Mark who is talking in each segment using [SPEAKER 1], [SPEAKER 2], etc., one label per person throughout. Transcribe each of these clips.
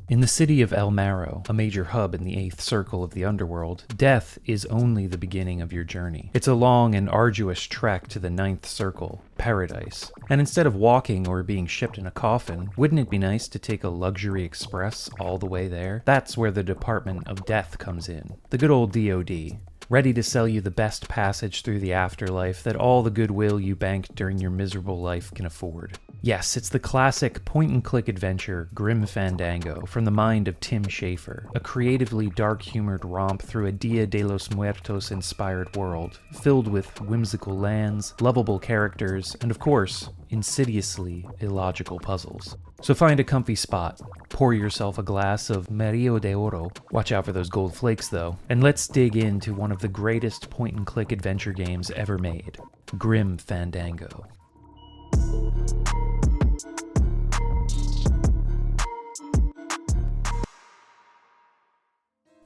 [SPEAKER 1] In the city of El Marrow, a major hub in the 8th circle of the underworld, death is only the beginning of your journey. It's a long and arduous trek to the 9th circle, paradise. And instead of walking or being shipped in a coffin, wouldn't it be nice to take a luxury express all the way there? That's where the Department of Death comes in. The good old D.O.D. Ready to sell you the best passage through the afterlife that all the goodwill you banked during your miserable life can afford. Yes, it's the classic point-and-click adventure Grim Fandango from the mind of Tim Schafer, a creatively dark-humored romp through a Dia de los Muertos-inspired world, filled with whimsical lands, lovable characters, and of course, insidiously illogical puzzles. So find a comfy spot, pour yourself a glass of Marrow de Oro, watch out for those gold flakes though, and let's dig into one of the greatest point-and-click adventure games ever made, Grim Fandango.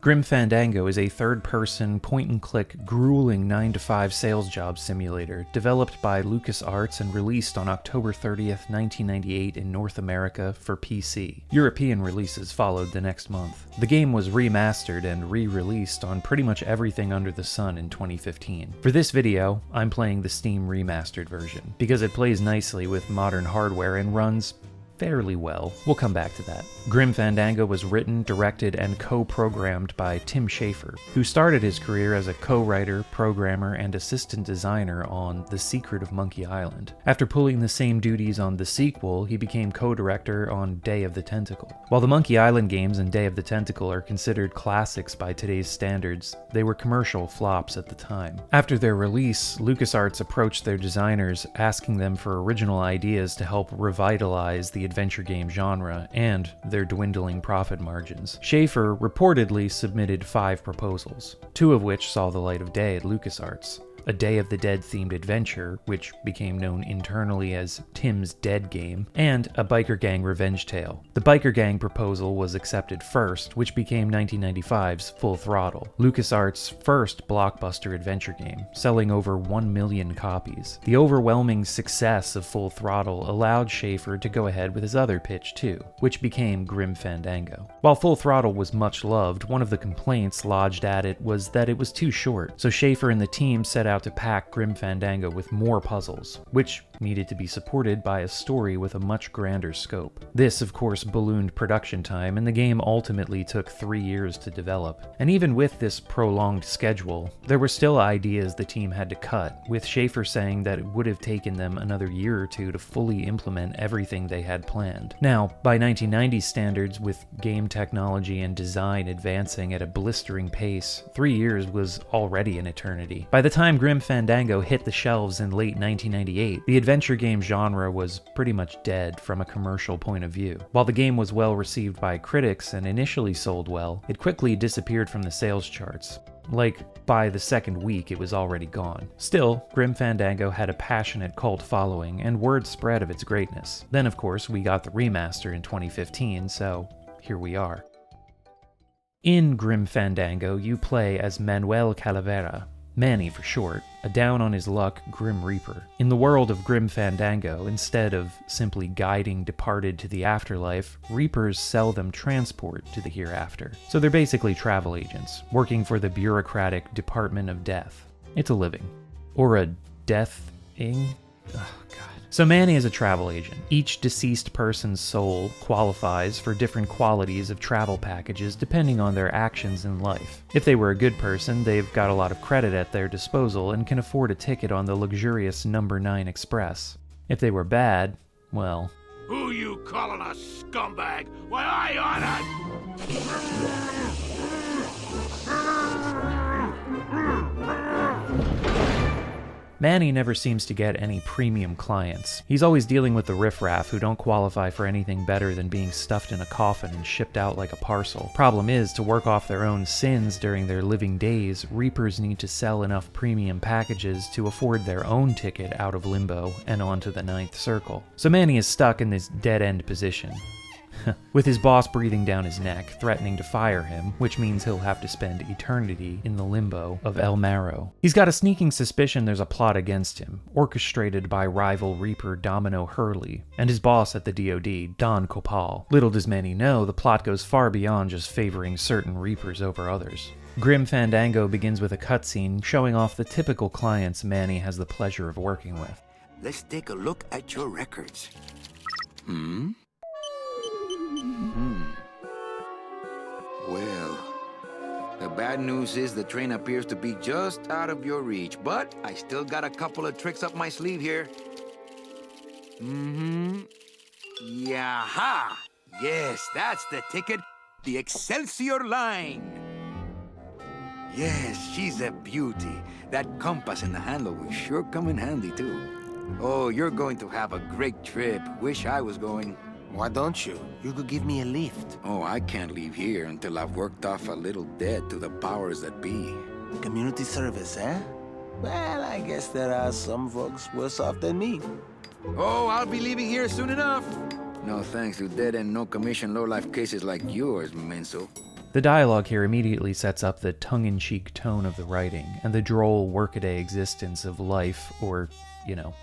[SPEAKER 1] Grim Fandango is a third-person, point-and-click, grueling 9-to-5 sales job simulator developed by LucasArts and released on October 30th, 1998 in North America for PC. European releases followed the next month. The game was remastered and re-released on pretty much everything under the sun in 2015. For this video, I'm playing the Steam remastered version, because it plays nicely with modern hardware and runs fairly well. We'll come back to that. Grim Fandango was written, directed, and co-programmed by Tim Schafer, who started his career as a co-writer, programmer, and assistant designer on The Secret of Monkey Island. After pulling the same duties on the sequel, he became co-director on Day of the Tentacle. While the Monkey Island games and Day of the Tentacle are considered classics by today's standards, they were commercial flops at the time. After their release, LucasArts approached their designers, asking them for original ideas to help revitalize the adventure game genre and their dwindling profit margins. Schafer reportedly submitted 5 proposals, 2 of which saw the light of day at LucasArts. A Day of the Dead themed adventure, which became known internally as Tim's Dead Game, and a biker gang revenge tale. The biker gang proposal was accepted first, which became 1995's Full Throttle, LucasArts' first blockbuster adventure game, selling over 1 million copies. The overwhelming success of Full Throttle allowed Schafer to go ahead with his other pitch too, which became Grim Fandango. While Full Throttle was much loved, one of the complaints lodged at it was that it was too short, so Schafer and the team set out to pack Grim Fandango with more puzzles, which needed to be supported by a story with a much grander scope. This, of course, ballooned production time, and the game ultimately took 3 years to develop. And even with this prolonged schedule, there were still ideas the team had to cut, with Schafer saying that it would have taken them another year or 2 to fully implement everything they had planned. Now, by 1990 standards, with game technology and design advancing at a blistering pace, 3 years was already an eternity. By the time Grim Fandango hit the shelves in late 1998, the adventure game genre was pretty much dead from a commercial point of view. While the game was well received by critics and initially sold well, it quickly disappeared from the sales charts. Like, by the second week, it was already gone. Still, Grim Fandango had a passionate cult following, and word spread of its greatness. Then, of course, we got the remaster in 2015, so here we are. In Grim Fandango, you play as Manuel Calavera, Manny for short, a down-on-his-luck Grim Reaper. In the world of Grim Fandango, instead of simply guiding departed to the afterlife, Reapers sell them transport to the hereafter. So they're basically travel agents, working for the bureaucratic Department of Death. It's a living. Or a death-ing? Oh, God. So Manny is a travel agent. Each deceased person's soul qualifies for different qualities of travel packages depending on their actions in life. If they were a good person, they've got a lot of credit at their disposal and can afford a ticket on the luxurious number 9 Express. If they were bad, well...
[SPEAKER 2] Who you calling a scumbag? Why, I
[SPEAKER 1] Manny never seems to get any premium clients. He's always dealing with the riffraff who don't qualify for anything better than being stuffed in a coffin and shipped out like a parcel. Problem is, to work off their own sins during their living days, Reapers need to sell enough premium packages to afford their own ticket out of limbo and onto the 9th circle. So Manny is stuck in this dead-end position. with his boss breathing down his neck, threatening to fire him, which means he'll have to spend eternity in the limbo of El Marrow. He's got a sneaking suspicion there's a plot against him, orchestrated by rival Reaper Domino Hurley, and his boss at the D.O.D, Don Copal. Little does Manny know, the plot goes far beyond just favoring certain Reapers over others. Grim Fandango begins with a cutscene showing off the typical clients Manny has the pleasure of working with.
[SPEAKER 3] Let's take a look at your records. Well, the bad news is the train appears to be just out of your reach, but I still got a couple of tricks up my sleeve here. Yaha! Yes, that's the ticket. The Excelsior line. Yes, she's a beauty. That compass in the handle will sure come in handy, too. Oh, you're going to have a great trip. Wish I was going.
[SPEAKER 4] Why don't you? You could give me a lift.
[SPEAKER 3] Oh, I can't leave here until I've worked off a little debt to the powers that be.
[SPEAKER 4] Community service, eh? Well, I guess there are some folks worse off than me.
[SPEAKER 3] Oh, I'll be leaving here soon enough. No thanks to dead and no commission low-life cases like yours, Menso.
[SPEAKER 1] The dialogue here immediately sets up the tongue-in-cheek tone of the writing, and the droll workaday existence of life, or,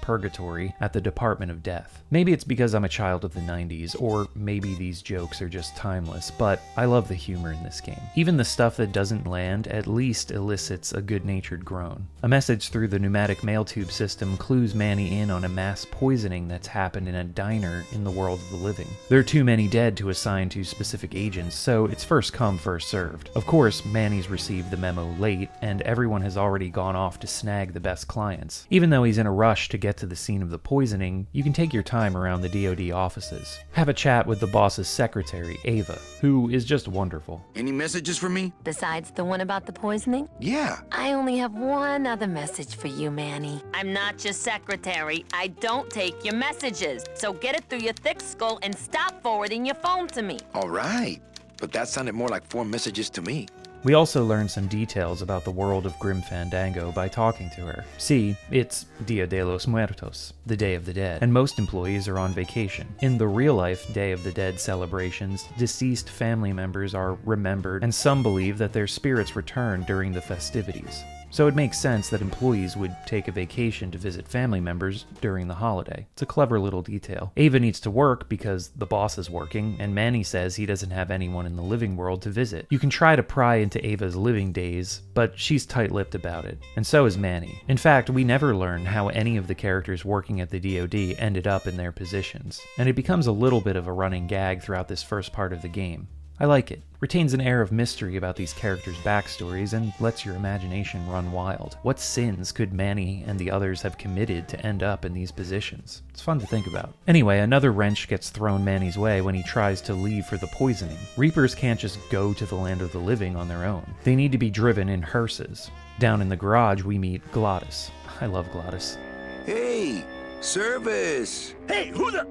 [SPEAKER 1] purgatory, at the Department of Death. Maybe it's because I'm a child of the 90s, or maybe these jokes are just timeless, but I love the humor in this game. Even the stuff that doesn't land at least elicits a good-natured groan. A message through the pneumatic mail tube system clues Manny in on a mass poisoning that's happened in a diner in the world of the living. There are too many dead to assign to specific agents, so it's first come, first served. Of course, Manny's received the memo late, and everyone has already gone off to snag the best clients. Even though he's in a rush to get to the scene of the poisoning, you can take your time around the D.O.D offices. Have a chat with the boss's secretary, Ava, who is just wonderful.
[SPEAKER 3] Any messages for me?
[SPEAKER 5] Besides the one about the poisoning?
[SPEAKER 3] Yeah.
[SPEAKER 5] I only have one other message for you, Manny. I'm not your secretary. I don't take your messages. So get it through your thick skull and stop forwarding your phone to me.
[SPEAKER 3] All right. But that sounded more like 4 messages to me.
[SPEAKER 1] We also learn some details about the world of Grim Fandango by talking to her. See, it's Dia de los Muertos, the Day of the Dead, and most employees are on vacation. In the real-life Day of the Dead celebrations, deceased family members are remembered, and some believe that their spirits return during the festivities. So it makes sense that employees would take a vacation to visit family members during the holiday. It's a clever little detail. Ava needs to work because the boss is working, and Manny says he doesn't have anyone in the living world to visit. You can try to pry into Ava's living days, but she's tight-lipped about it, and so is Manny. In fact, we never learn how any of the characters working at the D.O.D ended up in their positions, and it becomes a little bit of a running gag throughout this first part of the game. I like it. Retains an air of mystery about these characters' backstories and lets your imagination run wild. What sins could Manny and the others have committed to end up in these positions? It's fun to think about. Anyway, another wrench gets thrown Manny's way when he tries to leave for the poisoning. Reapers can't just go to the land of the living on their own. They need to be driven in hearses. Down in the garage, we meet Glottis. I love Glottis.
[SPEAKER 3] Hey, service!
[SPEAKER 2] Hey, who the...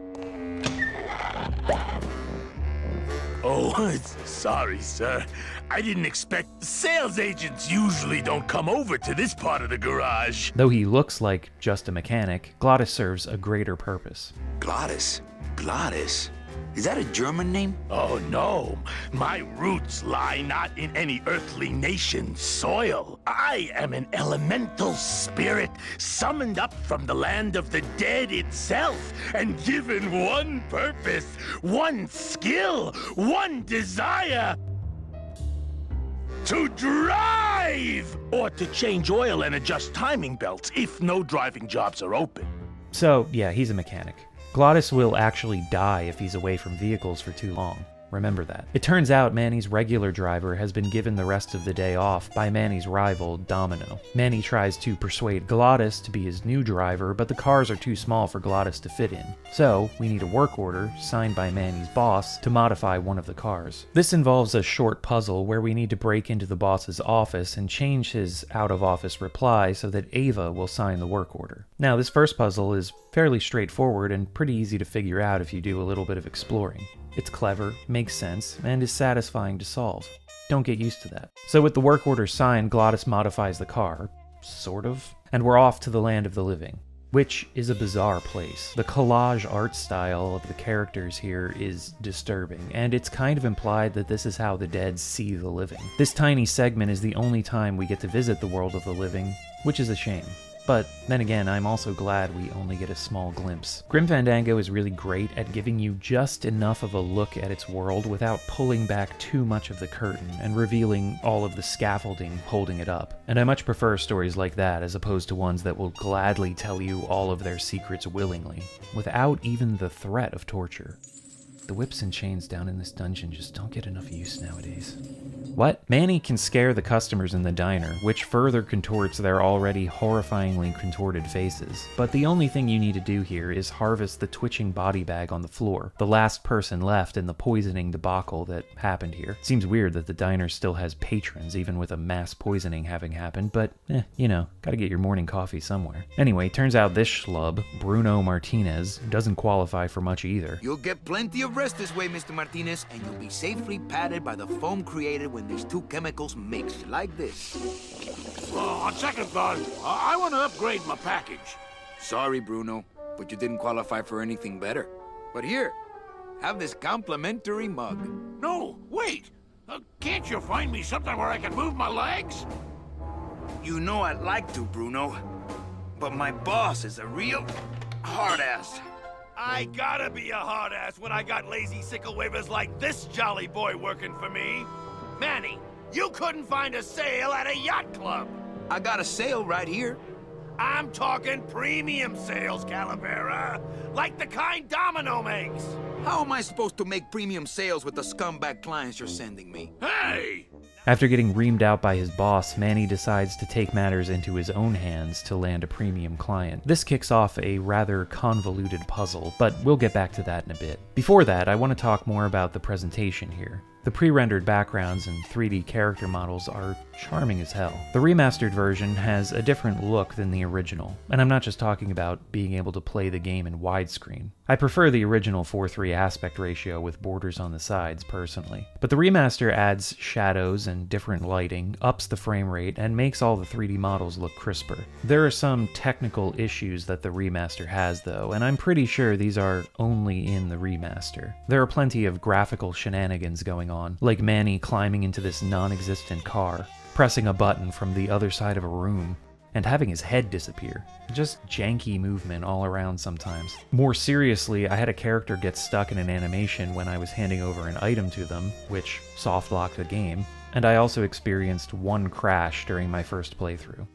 [SPEAKER 2] Oh, sorry, sir. I didn't expect... Sales agents usually don't come over to this part of the garage.
[SPEAKER 1] Though he looks like just a mechanic, Glottis serves a greater purpose.
[SPEAKER 3] Glottis? Glottis? Is that a German name?
[SPEAKER 2] Oh, no. My roots lie not in any earthly nation's soil. I am an elemental spirit summoned up from the land of the dead itself and given one purpose, one skill, one desire. To drive! Or to change oil and adjust timing belts if no driving jobs are open.
[SPEAKER 1] So, yeah, he's a mechanic. Glottis will actually die if he's away from vehicles for too long. Remember that. It turns out Manny's regular driver has been given the rest of the day off by Manny's rival, Domino. Manny tries to persuade Glottis to be his new driver, but the cars are too small for Glottis to fit in. So, we need a work order, signed by Manny's boss, to modify one of the cars. This involves a short puzzle where we need to break into the boss's office and change his out-of-office reply so that Ava will sign the work order. Now, this first puzzle is fairly straightforward and pretty easy to figure out if you do a little bit of exploring. It's clever, makes sense, and is satisfying to solve. Don't get used to that. So with the work order signed, Glottis modifies the car, sort of, and we're off to the land of the living. which is a bizarre place. The collage art style of the characters here is disturbing, and it's kind of implied that this is how the dead see the living. This tiny segment is the only time we get to visit the world of the living, which is a shame. But then again, I'm also glad we only get a small glimpse. Grim Fandango is really great at giving you just enough of a look at its world without pulling back too much of the curtain and revealing all of the scaffolding holding it up. And I much prefer stories like that as opposed to ones that will gladly tell you all of their secrets willingly, without even the threat of torture. The whips and chains down in this dungeon just don't get enough use nowadays. What? Manny can scare the customers in the diner, which further contorts their already horrifyingly contorted faces. But the only thing you need to do here is harvest the twitching body bag on the floor, the last person left in the poisoning debacle that happened here. Seems weird that the diner still has patrons, even with a mass poisoning having happened, but you know, gotta get your morning coffee somewhere. Anyway, turns out this schlub, Bruno Martinez, doesn't qualify for much either.
[SPEAKER 3] You'll get plenty of rest this way, Mr. Martinez, and you'll be safely padded by the foam created when these two chemicals mix, like this.
[SPEAKER 2] On second thought, I want to upgrade my package.
[SPEAKER 3] Sorry, Bruno, but you didn't qualify for anything better. But here, have this complimentary mug.
[SPEAKER 2] No, wait. Can't you find me something where I can move my legs?
[SPEAKER 3] You know I'd like to, Bruno, but my boss is a real hard-ass.
[SPEAKER 2] I gotta be a hard ass when I got lazy sickle wavers like this jolly boy working for me. Manny, you couldn't find a sale at a yacht club.
[SPEAKER 3] I got a sale right here.
[SPEAKER 2] I'm talking premium sales, Calavera. Like the kind Domino makes.
[SPEAKER 3] How am I supposed to make premium sales with the scumbag clients you're sending me?
[SPEAKER 2] Hey!
[SPEAKER 1] After getting reamed out by his boss, Manny decides to take matters into his own hands to land a premium client. This kicks off a rather convoluted puzzle, but we'll get back to that in a bit. Before that, I want to talk more about the presentation here. The pre-rendered backgrounds and 3D character models are charming as hell. The remastered version has a different look than the original, and I'm not just talking about being able to play the game in widescreen. I prefer the original 4:3 aspect ratio with borders on the sides, personally. But the remaster adds shadows and different lighting, ups the frame rate, and makes all the 3D models look crisper. There are some technical issues that the remaster has, though, and I'm pretty sure these are only in the remaster. There are plenty of graphical shenanigans going on, like Manny climbing into this non-existent car, pressing a button from the other side of a room, and having his head disappear. Just janky movement all around sometimes. More seriously, I had a character get stuck in an animation when I was handing over an item to them, which soft-locked the game, and I also experienced one crash during my first playthrough.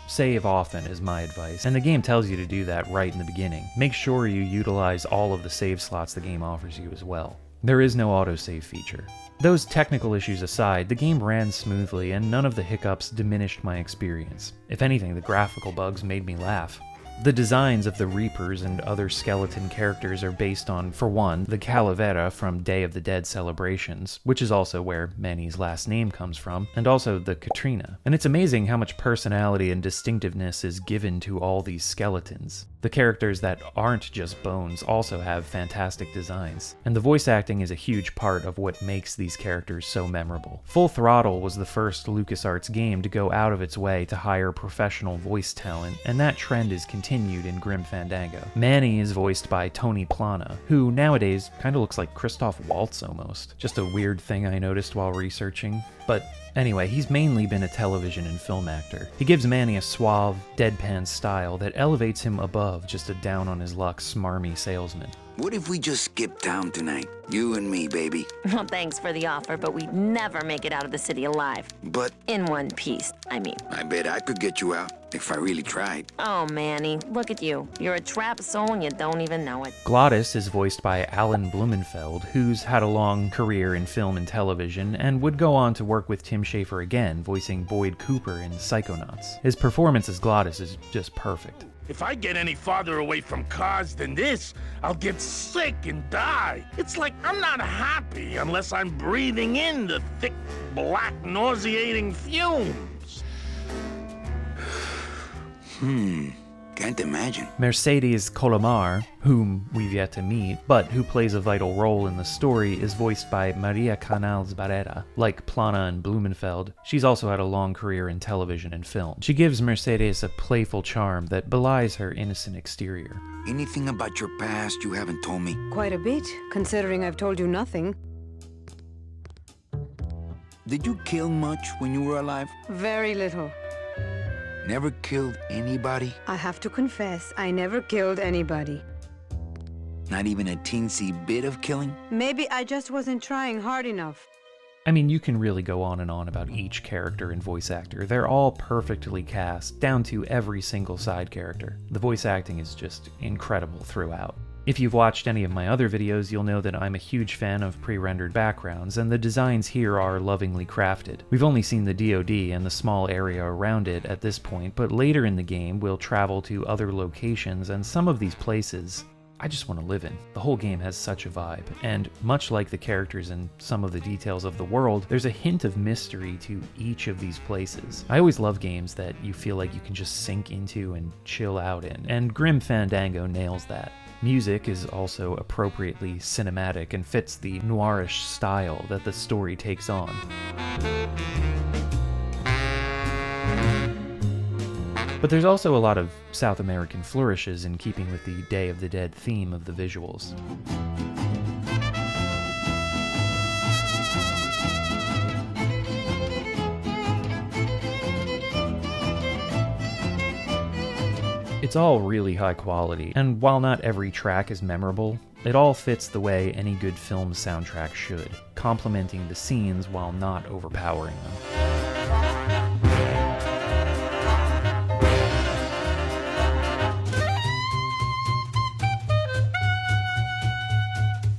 [SPEAKER 1] Save often is my advice, and the game tells you to do that right in the beginning. Make sure you utilize all of the save slots the game offers you as well. There is no autosave feature. Those technical issues aside, the game ran smoothly and none of the hiccups diminished my experience. If anything, the graphical bugs made me laugh. The designs of the Reapers and other skeleton characters are based on, for one, the Calavera from Day of the Dead celebrations, which is also where Manny's last name comes from, and also the Katrina. And it's amazing how much personality and distinctiveness is given to all these skeletons. The characters that aren't just bones also have fantastic designs, and the voice acting is a huge part of what makes these characters so memorable. Full Throttle was the first LucasArts game to go out of its way to hire professional voice talent, and that trend is continued in Grim Fandango. Manny is voiced by Tony Plana, who nowadays kind of looks like Christoph Waltz almost. Just a weird thing I noticed while researching. But anyway, he's mainly been a television and film actor. He gives Manny a suave, deadpan style that elevates him above just a down-on-his-luck, smarmy salesman.
[SPEAKER 3] What if we just skip town tonight? You and me, baby.
[SPEAKER 5] Well, thanks for the offer, but we'd never make it out of the city alive.
[SPEAKER 3] But
[SPEAKER 5] In one piece, I mean.
[SPEAKER 3] I bet I could get you out if I really tried.
[SPEAKER 5] Oh, Manny, look at you. You're a trapped soul and you don't even know it.
[SPEAKER 1] Glottis is voiced by Alan Blumenfeld, who's had a long career in film and television, and would go on to work with Tim Schafer again, voicing Boyd Cooper in Psychonauts. His performance as Glottis is just perfect.
[SPEAKER 2] If I get any farther away from cars than this, I'll get sick and die. It's like I'm not happy unless I'm breathing in the thick, black, nauseating fumes.
[SPEAKER 3] Can't imagine.
[SPEAKER 1] Mercedes Colomar, whom we've yet to meet, but who plays a vital role in the story, is voiced by Maria Canals Barrera. Like Plana and Blumenfeld, she's also had a long career in television and film. She gives Mercedes a playful charm that belies her innocent exterior.
[SPEAKER 3] Anything about your past you haven't told me?
[SPEAKER 6] Quite a bit, considering I've told you nothing.
[SPEAKER 3] Did you kill much when you were alive?
[SPEAKER 6] Very little.
[SPEAKER 3] Never killed anybody?
[SPEAKER 6] I have to confess, I never killed anybody.
[SPEAKER 3] Not even a teensy bit of killing?
[SPEAKER 6] Maybe I just wasn't trying hard enough.
[SPEAKER 1] I mean, you can really go on and on about each character and voice actor. They're all perfectly cast, down to every single side character. The voice acting is just incredible throughout. If you've watched any of my other videos, you'll know that I'm a huge fan of pre-rendered backgrounds, and the designs here are lovingly crafted. We've only seen the D.O.D. and the small area around it at this point, but later in the game we'll travel to other locations, and some of these places I just want to live in. The whole game has such a vibe, and much like the characters and some of the details of the world, there's a hint of mystery to each of these places. I always love games that you feel like you can just sink into and chill out in, and Grim Fandango nails that. Music is also appropriately cinematic and fits the noirish style that the story takes on. But there's also a lot of South American flourishes in keeping with the Day of the Dead theme of the visuals. It's all really high quality, and while not every track is memorable, it all fits the way any good film soundtrack should, complementing the scenes while not overpowering them.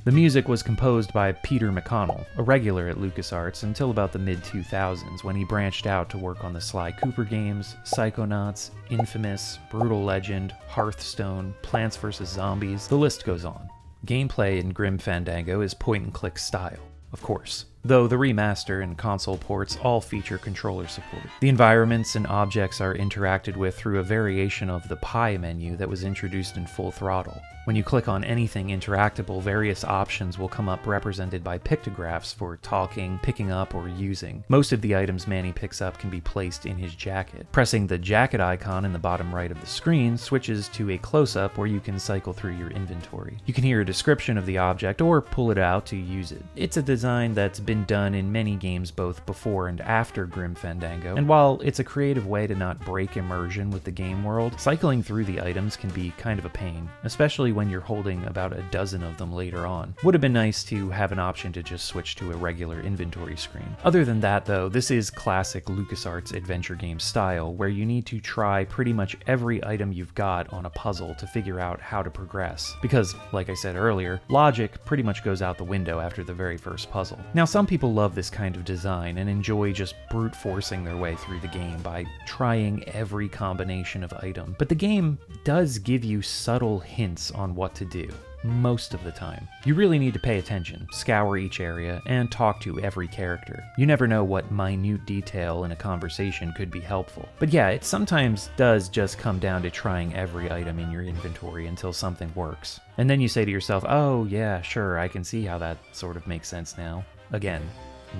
[SPEAKER 1] The music was composed by Peter McConnell, a regular at LucasArts until about the mid-2000s when he branched out to work on the Sly Cooper games, Psychonauts, Infamous, Brutal Legend, Hearthstone, Plants vs. Zombies, the list goes on. Gameplay in Grim Fandango is point-and-click style, of course, though the remaster and console ports all feature controller support. The environments and objects are interacted with through a variation of the pie menu that was introduced in Full Throttle. When you click on anything interactable, various options will come up represented by pictographs for talking, picking up, or using. Most of the items Manny picks up can be placed in his jacket. Pressing the jacket icon in the bottom right of the screen switches to a close-up where you can cycle through your inventory. You can hear a description of the object or pull it out to use it. It's a design that's been done in many games both before and after Grim Fandango, and while it's a creative way to not break immersion with the game world, cycling through the items can be kind of a pain, especially when you're holding about a dozen of them later on. Would have been nice to have an option to just switch to a regular inventory screen. Other than that though, this is classic LucasArts adventure game style, where you need to try pretty much every item you've got on a puzzle to figure out how to progress. Because, like I said earlier, logic pretty much goes out the window after the very first puzzle. Now some people love this kind of design and enjoy just brute forcing their way through the game by trying every combination of item, but the game does give you subtle hints on what to do, most of the time. You really need to pay attention, scour each area, and talk to every character. You never know what minute detail in a conversation could be helpful. But yeah, it sometimes does just come down to trying every item in your inventory until something works. And then you say to yourself, oh yeah, sure, I can see how that sort of makes sense now. Again,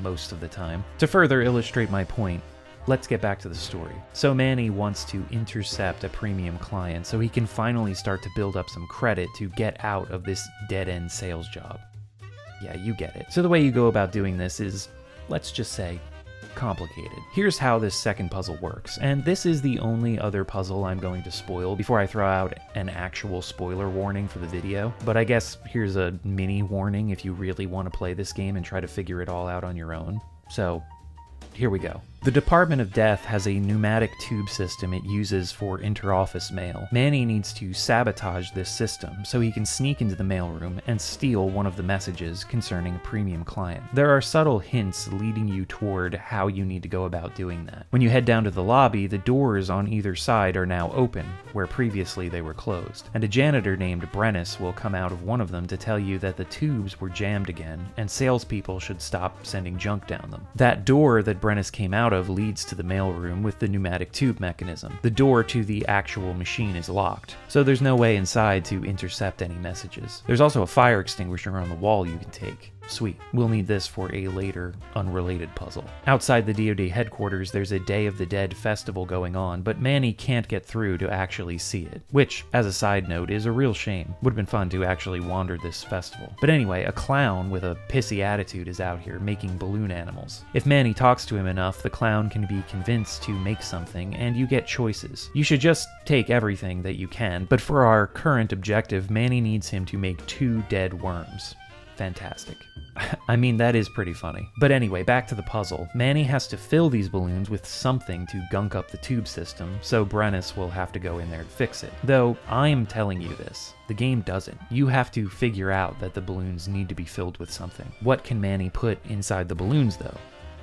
[SPEAKER 1] most of the time. To further illustrate my point, let's get back to the story. So Manny wants to intercept a premium client so he can finally start to build up some credit to get out of this dead-end sales job. Yeah, you get it. So the way you go about doing this is, let's just say, complicated. Here's how this second puzzle works, and this is the only other puzzle I'm going to spoil before I throw out an actual spoiler warning for the video. But I guess here's a mini warning if you really want to play this game and try to figure it all out on your own. So, here we go. The Department of Death has a pneumatic tube system it uses for inter-office mail. Manny needs to sabotage this system so he can sneak into the mailroom and steal one of the messages concerning a premium client. There are subtle hints leading you toward how you need to go about doing that. When you head down to the lobby, the doors on either side are now open, where previously they were closed, and a janitor named Brennis will come out of one of them to tell you that the tubes were jammed again, and salespeople should stop sending junk down them. That door that Brennis came out out of leads to the mailroom with the pneumatic tube mechanism. The door to the actual machine is locked, so there's no way inside to intercept any messages. There's also a fire extinguisher on the wall you can take. Sweet. We'll need this for a later, unrelated puzzle. Outside the D.O.D. headquarters, there's a Day of the Dead festival going on, but Manny can't get through to actually see it, which, as a side note, is a real shame. Would have been fun to actually wander this festival. But anyway, a clown with a pissy attitude is out here making balloon animals. If Manny talks to him enough, the clown can be convinced to make something, and you get choices. You should just take everything that you can, but for our current objective, Manny needs him to make 2 dead worms. Fantastic. I mean, that is pretty funny. But anyway, back to the puzzle. Manny has to fill these balloons with something to gunk up the tube system, so Brennis will have to go in there to fix it. Though, I'm telling you this. The game doesn't. You have to figure out that the balloons need to be filled with something. What can Manny put inside the balloons, though?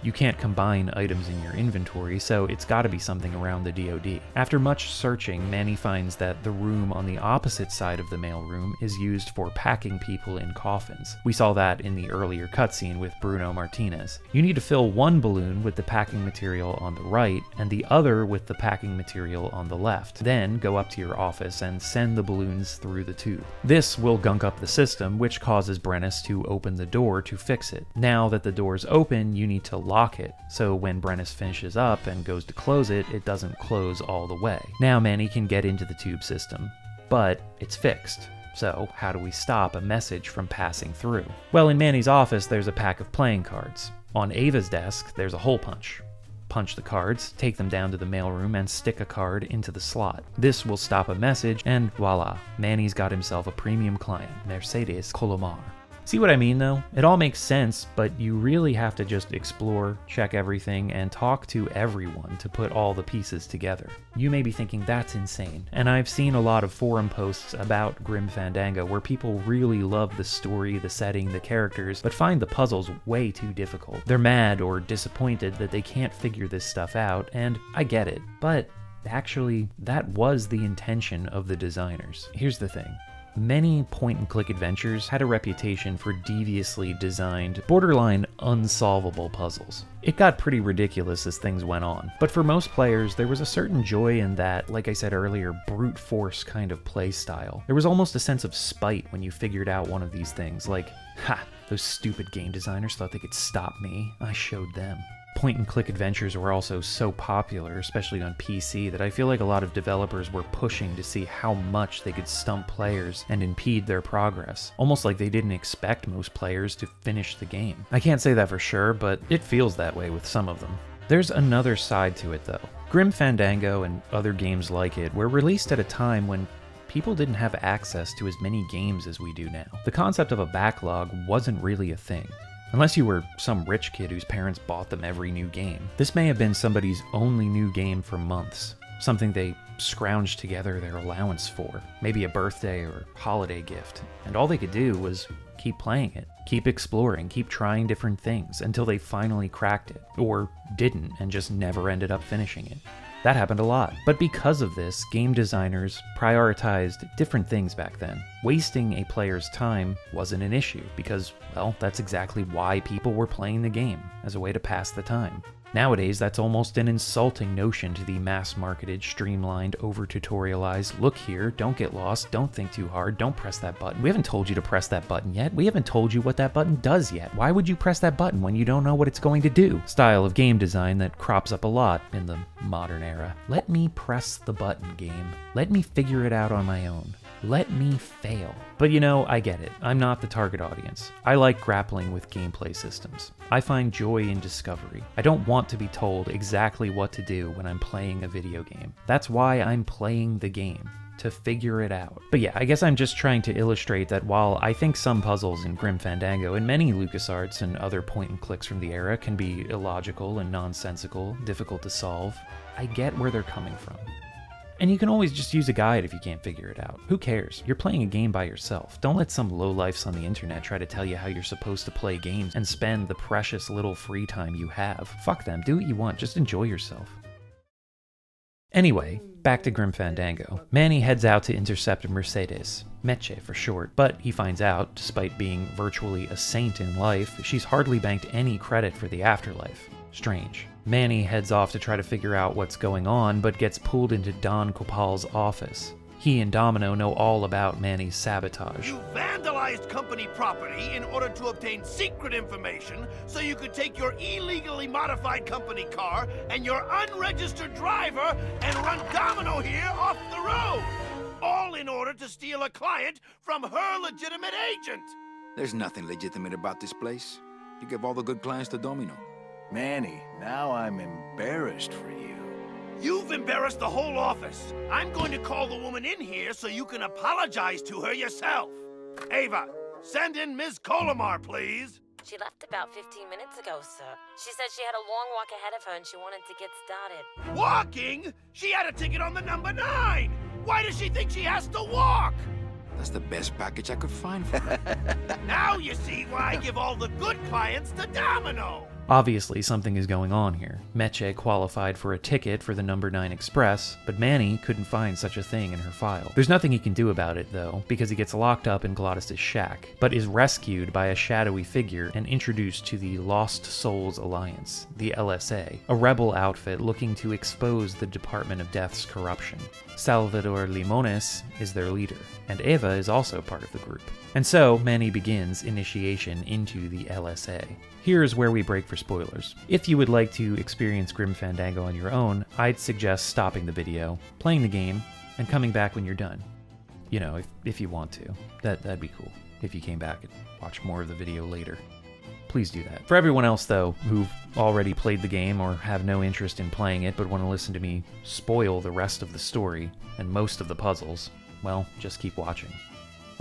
[SPEAKER 1] You can't combine items in your inventory, so it's gotta be something around the D.O.D. After much searching, Manny finds that the room on the opposite side of the mailroom is used for packing people in coffins. We saw that in the earlier cutscene with Bruno Martinez. You need to fill one balloon with the packing material on the right, and the other with the packing material on the left. Then go up to your office and send the balloons through the tube. This will gunk up the system, which causes Brennis to open the door to fix it. Now that the door's open, you need to lock it, so when Brennis finishes up and goes to close it, it doesn't close all the way. Now Manny can get into the tube system, but it's fixed. So how do we stop a message from passing through? Well, in Manny's office, there's a pack of playing cards. On Ava's desk, there's a hole punch. Punch the cards, take them down to the mailroom, and stick a card into the slot. This will stop a message, and voila, Manny's got himself a premium client, Mercedes Colomar. See what I mean, though? It all makes sense, but you really have to just explore, check everything, and talk to everyone to put all the pieces together. You may be thinking that's insane, and I've seen a lot of forum posts about Grim Fandango where people really love the story, the setting, the characters, but find the puzzles way too difficult. They're mad or disappointed that they can't figure this stuff out, and I get it, but actually, that was the intention of the designers. Here's the thing. Many point-and-click adventures had a reputation for deviously designed, borderline unsolvable puzzles. It got pretty ridiculous as things went on, but for most players, there was a certain joy in that, like I said earlier, brute force kind of play style. There was almost a sense of spite when you figured out one of these things, like, ha, those stupid game designers thought they could stop me, I showed them. Point-and-click adventures were also so popular, especially on PC, that I feel like a lot of developers were pushing to see how much they could stump players and impede their progress. Almost like they didn't expect most players to finish the game. I can't say that for sure, but it feels that way with some of them. There's another side to it, though. Grim Fandango and other games like it were released at a time when people didn't have access to as many games as we do now. The concept of a backlog wasn't really a thing. Unless you were some rich kid whose parents bought them every new game. This may have been somebody's only new game for months, something they scrounged together their allowance for, maybe a birthday or holiday gift, and all they could do was keep playing it, keep exploring, keep trying different things until they finally cracked it, or didn't and just never ended up finishing it. That happened a lot. But because of this, game designers prioritized different things back then. Wasting a player's time wasn't an issue because, well, that's exactly why people were playing the game, as a way to pass the time. Nowadays, that's almost an insulting notion to the mass-marketed, streamlined, over-tutorialized, look here, don't get lost, don't think too hard, don't press that button. We haven't told you to press that button yet. We haven't told you what that button does yet. Why would you press that button when you don't know what it's going to do? Style of game design that crops up a lot in the modern era. Let me press the button, game. Let me figure it out on my own. Let me fail. But you know, I get it. I'm not the target audience. I like grappling with gameplay systems. I find joy in discovery. I don't want to be told exactly what to do when I'm playing a video game. That's why I'm playing the game, to figure it out. But yeah, I guess I'm just trying to illustrate that while I think some puzzles in Grim Fandango and many LucasArts and other point-and-clicks from the era can be illogical and nonsensical, difficult to solve, I get where they're coming from. And you can always just use a guide if you can't figure it out. Who cares? You're playing a game by yourself. Don't let some lowlifes on the internet try to tell you how you're supposed to play games and spend the precious little free time you have. Fuck them. Do what you want. Just enjoy yourself. Anyway, back to Grim Fandango. Manny heads out to intercept Mercedes, Meche for short, but he finds out, despite being virtually a saint in life, she's hardly banked any credit for the afterlife. Strange. Manny heads off to try to figure out what's going on, but gets pulled into Don Copal's office. He and Domino know all about Manny's sabotage.
[SPEAKER 2] You vandalized company property in order to obtain secret information so you could take your illegally modified company car and your unregistered driver and run Domino here off the road. All in order to steal a client from her legitimate agent.
[SPEAKER 3] There's nothing legitimate about this place. You give all the good clients to Domino.
[SPEAKER 4] Manny, now I'm embarrassed for you.
[SPEAKER 2] You've embarrassed the whole office. I'm going to call the woman in here so you can apologize to her yourself. Ava, send in Ms. Colomar, please.
[SPEAKER 5] She left about 15 minutes ago, sir. She said she had a long walk ahead of her and she wanted to get started.
[SPEAKER 2] Walking? She had a ticket on the number 9. Why does she think she has to walk?
[SPEAKER 3] That's the best package I could find for her.
[SPEAKER 2] Now you see why I give all the good clients to Domino.
[SPEAKER 1] Obviously, something is going on here. Meche qualified for a ticket for the number 9 Express, but Manny couldn't find such a thing in her file. There's nothing he can do about it, though, because he gets locked up in Glottis' shack, but is rescued by a shadowy figure and introduced to the Lost Souls Alliance, the LSA, a rebel outfit looking to expose the Department of Death's corruption. Salvador Limones is their leader, and Eva is also part of the group. And so, Manny begins initiation into the LSA. Here's where we break for spoilers. If you would like to experience Grim Fandango on your own, I'd suggest stopping the video, playing the game, and coming back when you're done. You know, if you want to. That'd be cool, if you came back and watched more of the video later. Please do that. For everyone else, though, who've already played the game or have no interest in playing it but want to listen to me spoil the rest of the story and most of the puzzles, well, just keep watching.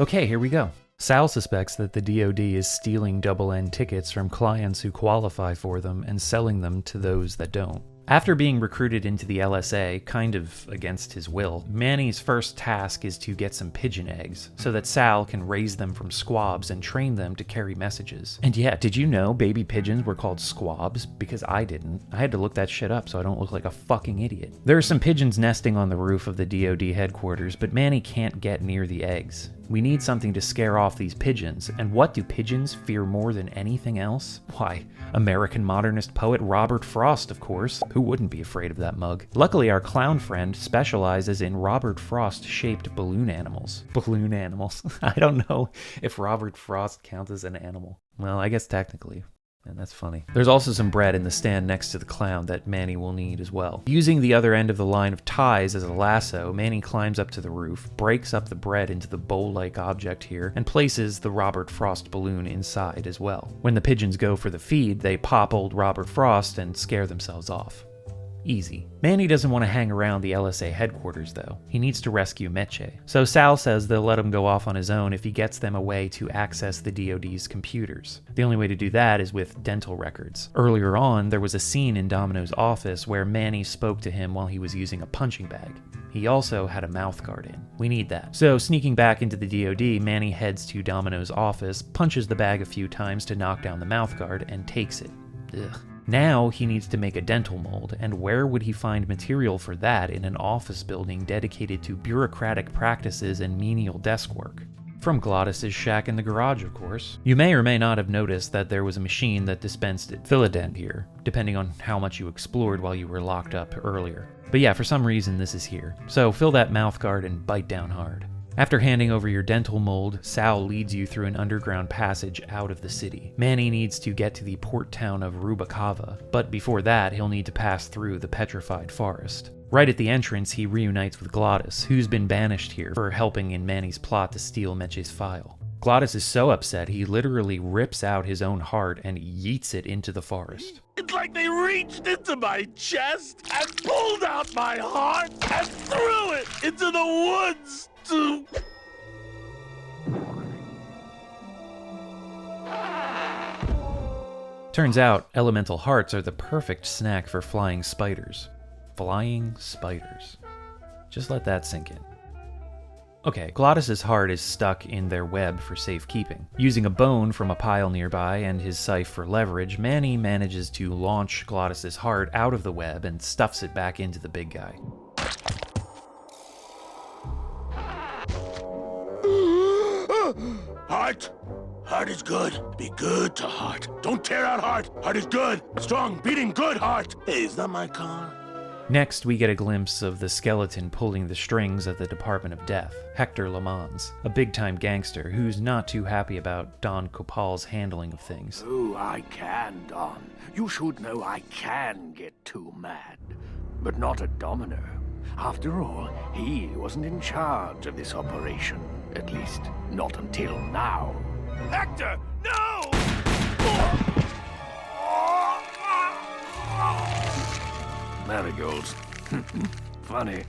[SPEAKER 1] Okay, here we go. Sal suspects that the D.O.D. is stealing double-end tickets from clients who qualify for them and selling them to those that don't. After being recruited into the LSA, kind of against his will, Manny's first task is to get some pigeon eggs, so that Sal can raise them from squabs and train them to carry messages. And yeah, did you know baby pigeons were called squabs? Because I didn't. I had to look that shit up so I don't look like a fucking idiot. There are some pigeons nesting on the roof of the D.O.D. headquarters, but Manny can't get near the eggs. We need something to scare off these pigeons, and what do pigeons fear more than anything else? Why, American modernist poet Robert Frost, of course. Who wouldn't be afraid of that mug? Luckily, our clown friend specializes in Robert Frost-shaped balloon animals. Balloon animals. I don't know if Robert Frost counts as an animal. Well, I guess technically. And that's funny. There's also some bread in the stand next to the clown that Manny will need as well. Using the other end of the line of ties as a lasso, Manny climbs up to the roof, breaks up the bread into the bowl-like object here, and places the Robert Frost balloon inside as well. When the pigeons go for the feed, they pop old Robert Frost and scare themselves off. Easy. Manny doesn't want to hang around the LSA headquarters, though. He needs to rescue Meche. So Sal says they'll let him go off on his own if he gets them a way to access the D.O.D.'s computers. The only way to do that is with dental records. Earlier on, there was a scene in Domino's office where Manny spoke to him while he was using a punching bag. He also had a mouthguard in. We need that. So sneaking back into the D.O.D., Manny heads to Domino's office, punches the bag a few times to knock down the mouthguard, and takes it. Ugh. Now he needs to make a dental mold, and where would he find material for that in an office building dedicated to bureaucratic practices and menial desk work? From Glottis' shack in the garage, of course. You may or may not have noticed that there was a machine that dispensed Philodent here, depending on how much you explored while you were locked up earlier. But yeah, for some reason this is here. So fill that mouthguard and bite down hard. After handing over your dental mold, Sal leads you through an underground passage out of the city. Manny needs to get to the port town of Rubacava, but before that, he'll need to pass through the Petrified Forest. Right at the entrance, he reunites with Glottis, who's been banished here for helping in Manny's plot to steal Meche's file. Glottis is so upset, he literally rips out his own heart and yeets it into the forest.
[SPEAKER 2] It's like they reached into my chest and pulled out my heart and threw it into the woods.
[SPEAKER 1] Turns out, elemental hearts are the perfect snack for flying spiders. Flying spiders. Just let that sink in. Okay, Glottis' heart is stuck in their web for safekeeping. Using a bone from a pile nearby and his scythe for leverage, Manny manages to launch Glottis' heart out of the web and stuffs it back into the big guy.
[SPEAKER 2] Heart! Heart is good. Be good to heart. Don't tear out heart. Heart is good. Strong, beating good heart. Hey, is that my car?
[SPEAKER 1] Next, we get a glimpse of the skeleton pulling the strings at the Department of Death, Hector LeMans, a big-time gangster who's not too happy about Don Copal's handling of things.
[SPEAKER 7] Oh, I can, Don. You should know I can get too mad. But not at Domino. After all, he wasn't in charge of this operation. At least, not until now.
[SPEAKER 2] Hector, no!
[SPEAKER 7] Marigolds. Funny.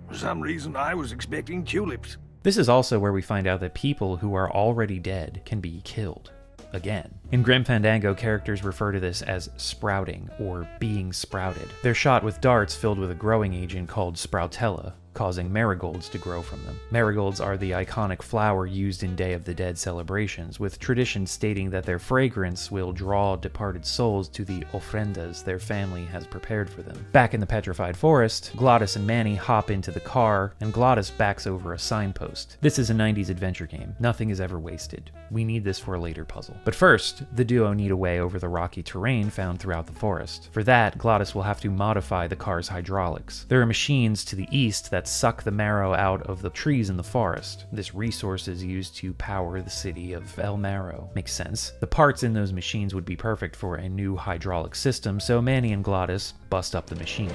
[SPEAKER 7] For some reason, I was expecting tulips.
[SPEAKER 1] This is also where we find out that people who are already dead can be killed. Again. In Grim Fandango, characters refer to this as sprouting, or being sprouted. They're shot with darts filled with a growing agent called Sproutella, causing marigolds to grow from them. Marigolds are the iconic flower used in Day of the Dead celebrations, with tradition stating that their fragrance will draw departed souls to the ofrendas their family has prepared for them. Back in the Petrified Forest, Glottis and Manny hop into the car, and Glottis backs over a signpost. This is a 90s adventure game. Nothing is ever wasted. We need this for a later puzzle. But first, the duo need a way over the rocky terrain found throughout the forest. For that, Glottis will have to modify the car's hydraulics. There are machines to the east that suck the marrow out of the trees in the forest. This resource is used to power the city of El Marrow. Makes sense. The parts in those machines would be perfect for a new hydraulic system, so Manny and Glottis bust up the machine.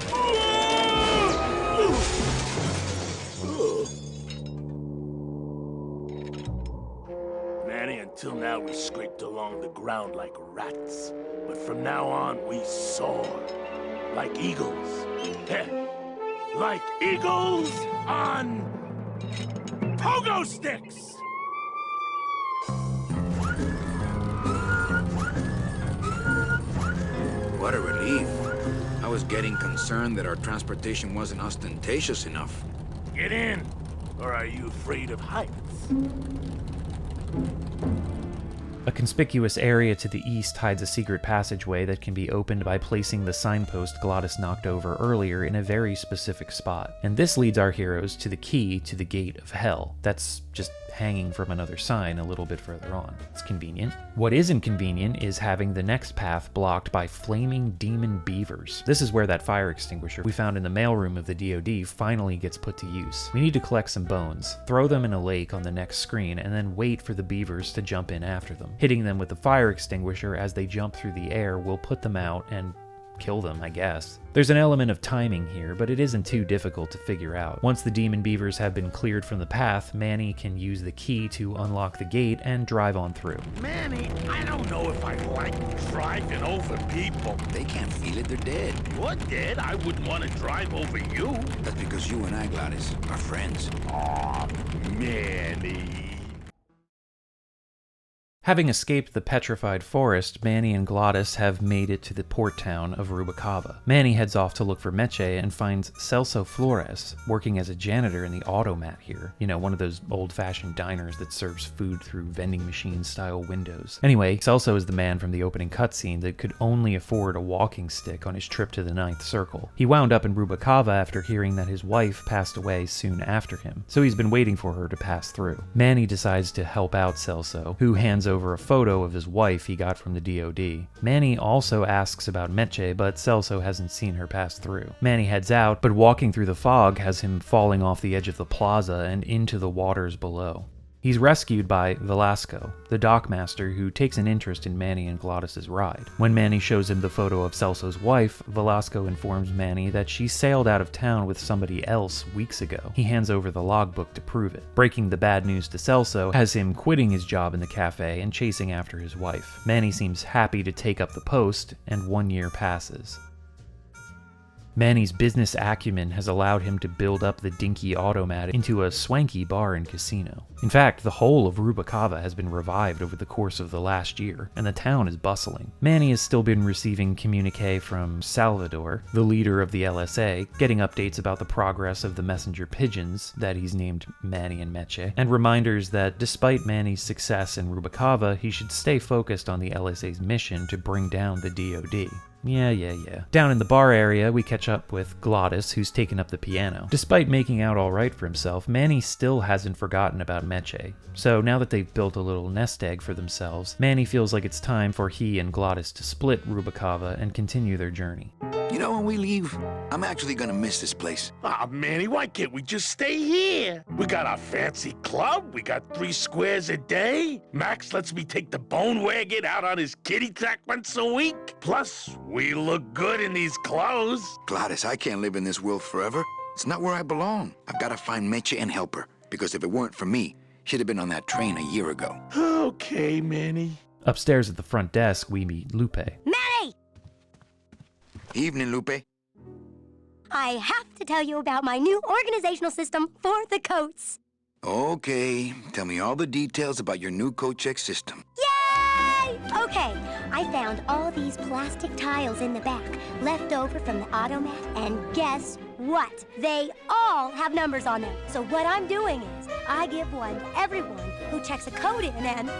[SPEAKER 2] Manny, until now we scraped along the ground like rats. But from now on, we soar. Like eagles. Heh. Like eagles on pogo sticks!
[SPEAKER 3] What a relief. I was getting concerned that our transportation wasn't ostentatious enough.
[SPEAKER 2] Get in! Or are you afraid of heights?
[SPEAKER 1] A conspicuous area to the east hides a secret passageway that can be opened by placing the signpost Glottis knocked over earlier in a very specific spot. And this leads our heroes to the key to the Gate of Hell. That's just hanging from another sign a little bit further on. It's convenient. What isn't convenient is having the next path blocked by flaming demon beavers. This is where that fire extinguisher we found in the mailroom of the D.O.D. finally gets put to use. We need to collect some bones, throw them in a lake on the next screen, and then wait for the beavers to jump in after them. Hitting them with the fire extinguisher as they jump through the air will put them out and kill them, I guess. There's an element of timing here, but it isn't too difficult to figure out. Once the demon beavers have been cleared from the path, Manny can use the key to unlock the gate and drive on through.
[SPEAKER 2] Manny, I don't know if I like driving over people.
[SPEAKER 3] They can't feel it, they're dead.
[SPEAKER 2] You're dead. I wouldn't want to drive over you.
[SPEAKER 3] That's because you and I, Glottis, are friends.
[SPEAKER 2] Aw, Manny.
[SPEAKER 1] Having escaped the Petrified Forest, Manny and Glottis have made it to the port town of Rubacava. Manny heads off to look for Meche and finds Celso Flores working as a janitor in the automat here. You know, one of those old-fashioned diners that serves food through vending machine-style windows. Anyway, Celso is the man from the opening cutscene that could only afford a walking stick on his trip to the Ninth Circle. He wound up in Rubacava after hearing that his wife passed away soon after him, so he's been waiting for her to pass through. Manny decides to help out Celso, who hands over a photo of his wife he got from the D.O.D. Manny also asks about Meche, but Celso hasn't seen her pass through. Manny heads out, but walking through the fog has him falling off the edge of the plaza and into the waters below. He's rescued by Velasco, the dockmaster who takes an interest in Manny and Glottis' ride. When Manny shows him the photo of Celso's wife, Velasco informs Manny that she sailed out of town with somebody else weeks ago. He hands over the logbook to prove it. Breaking the bad news to Celso has him quitting his job in the cafe and chasing after his wife. Manny seems happy to take up the post, and 1 year passes. Manny's business acumen has allowed him to build up the dinky automat into a swanky bar and casino. In fact, the whole of Rubacava has been revived over the course of the last year, and the town is bustling. Manny has still been receiving communique from Salvador, the leader of the LSA, getting updates about the progress of the messenger pigeons that he's named Manny and Meche, and reminders that despite Manny's success in Rubacava, he should stay focused on the LSA's mission to bring down the D.O.D. Yeah. Down in the bar area, we catch up with Glottis, who's taken up the piano. Despite making out alright for himself, Manny still hasn't forgotten about Meche. So now that they've built a little nest egg for themselves, Manny feels like it's time for he and Glottis to split Rubacava and continue their journey.
[SPEAKER 3] You know, when we leave, I'm actually gonna miss this place.
[SPEAKER 2] Ah, Manny, why can't we just stay here? We got our fancy club, we got 3 squares a day. Max lets me take the bone wagon out on his kitty track once a week. Plus, we look good in these clothes.
[SPEAKER 3] Gladys, I can't live in this world forever. It's not where I belong. I've gotta find Meche and help her, because if it weren't for me, she'd have been on that train a year ago.
[SPEAKER 2] Okay, Manny.
[SPEAKER 1] Upstairs at the front desk, we meet Lupe.
[SPEAKER 8] Manny!
[SPEAKER 3] Evening, Lupe.
[SPEAKER 8] I have to tell you about my new organizational system for the coats.
[SPEAKER 3] Okay, tell me all the details about your new coat check system.
[SPEAKER 8] Yay! Okay, I found all these plastic tiles in the back, left over from the automat, and guess what? They all have numbers on them. So what I'm doing is, I give one to everyone who checks a code in and...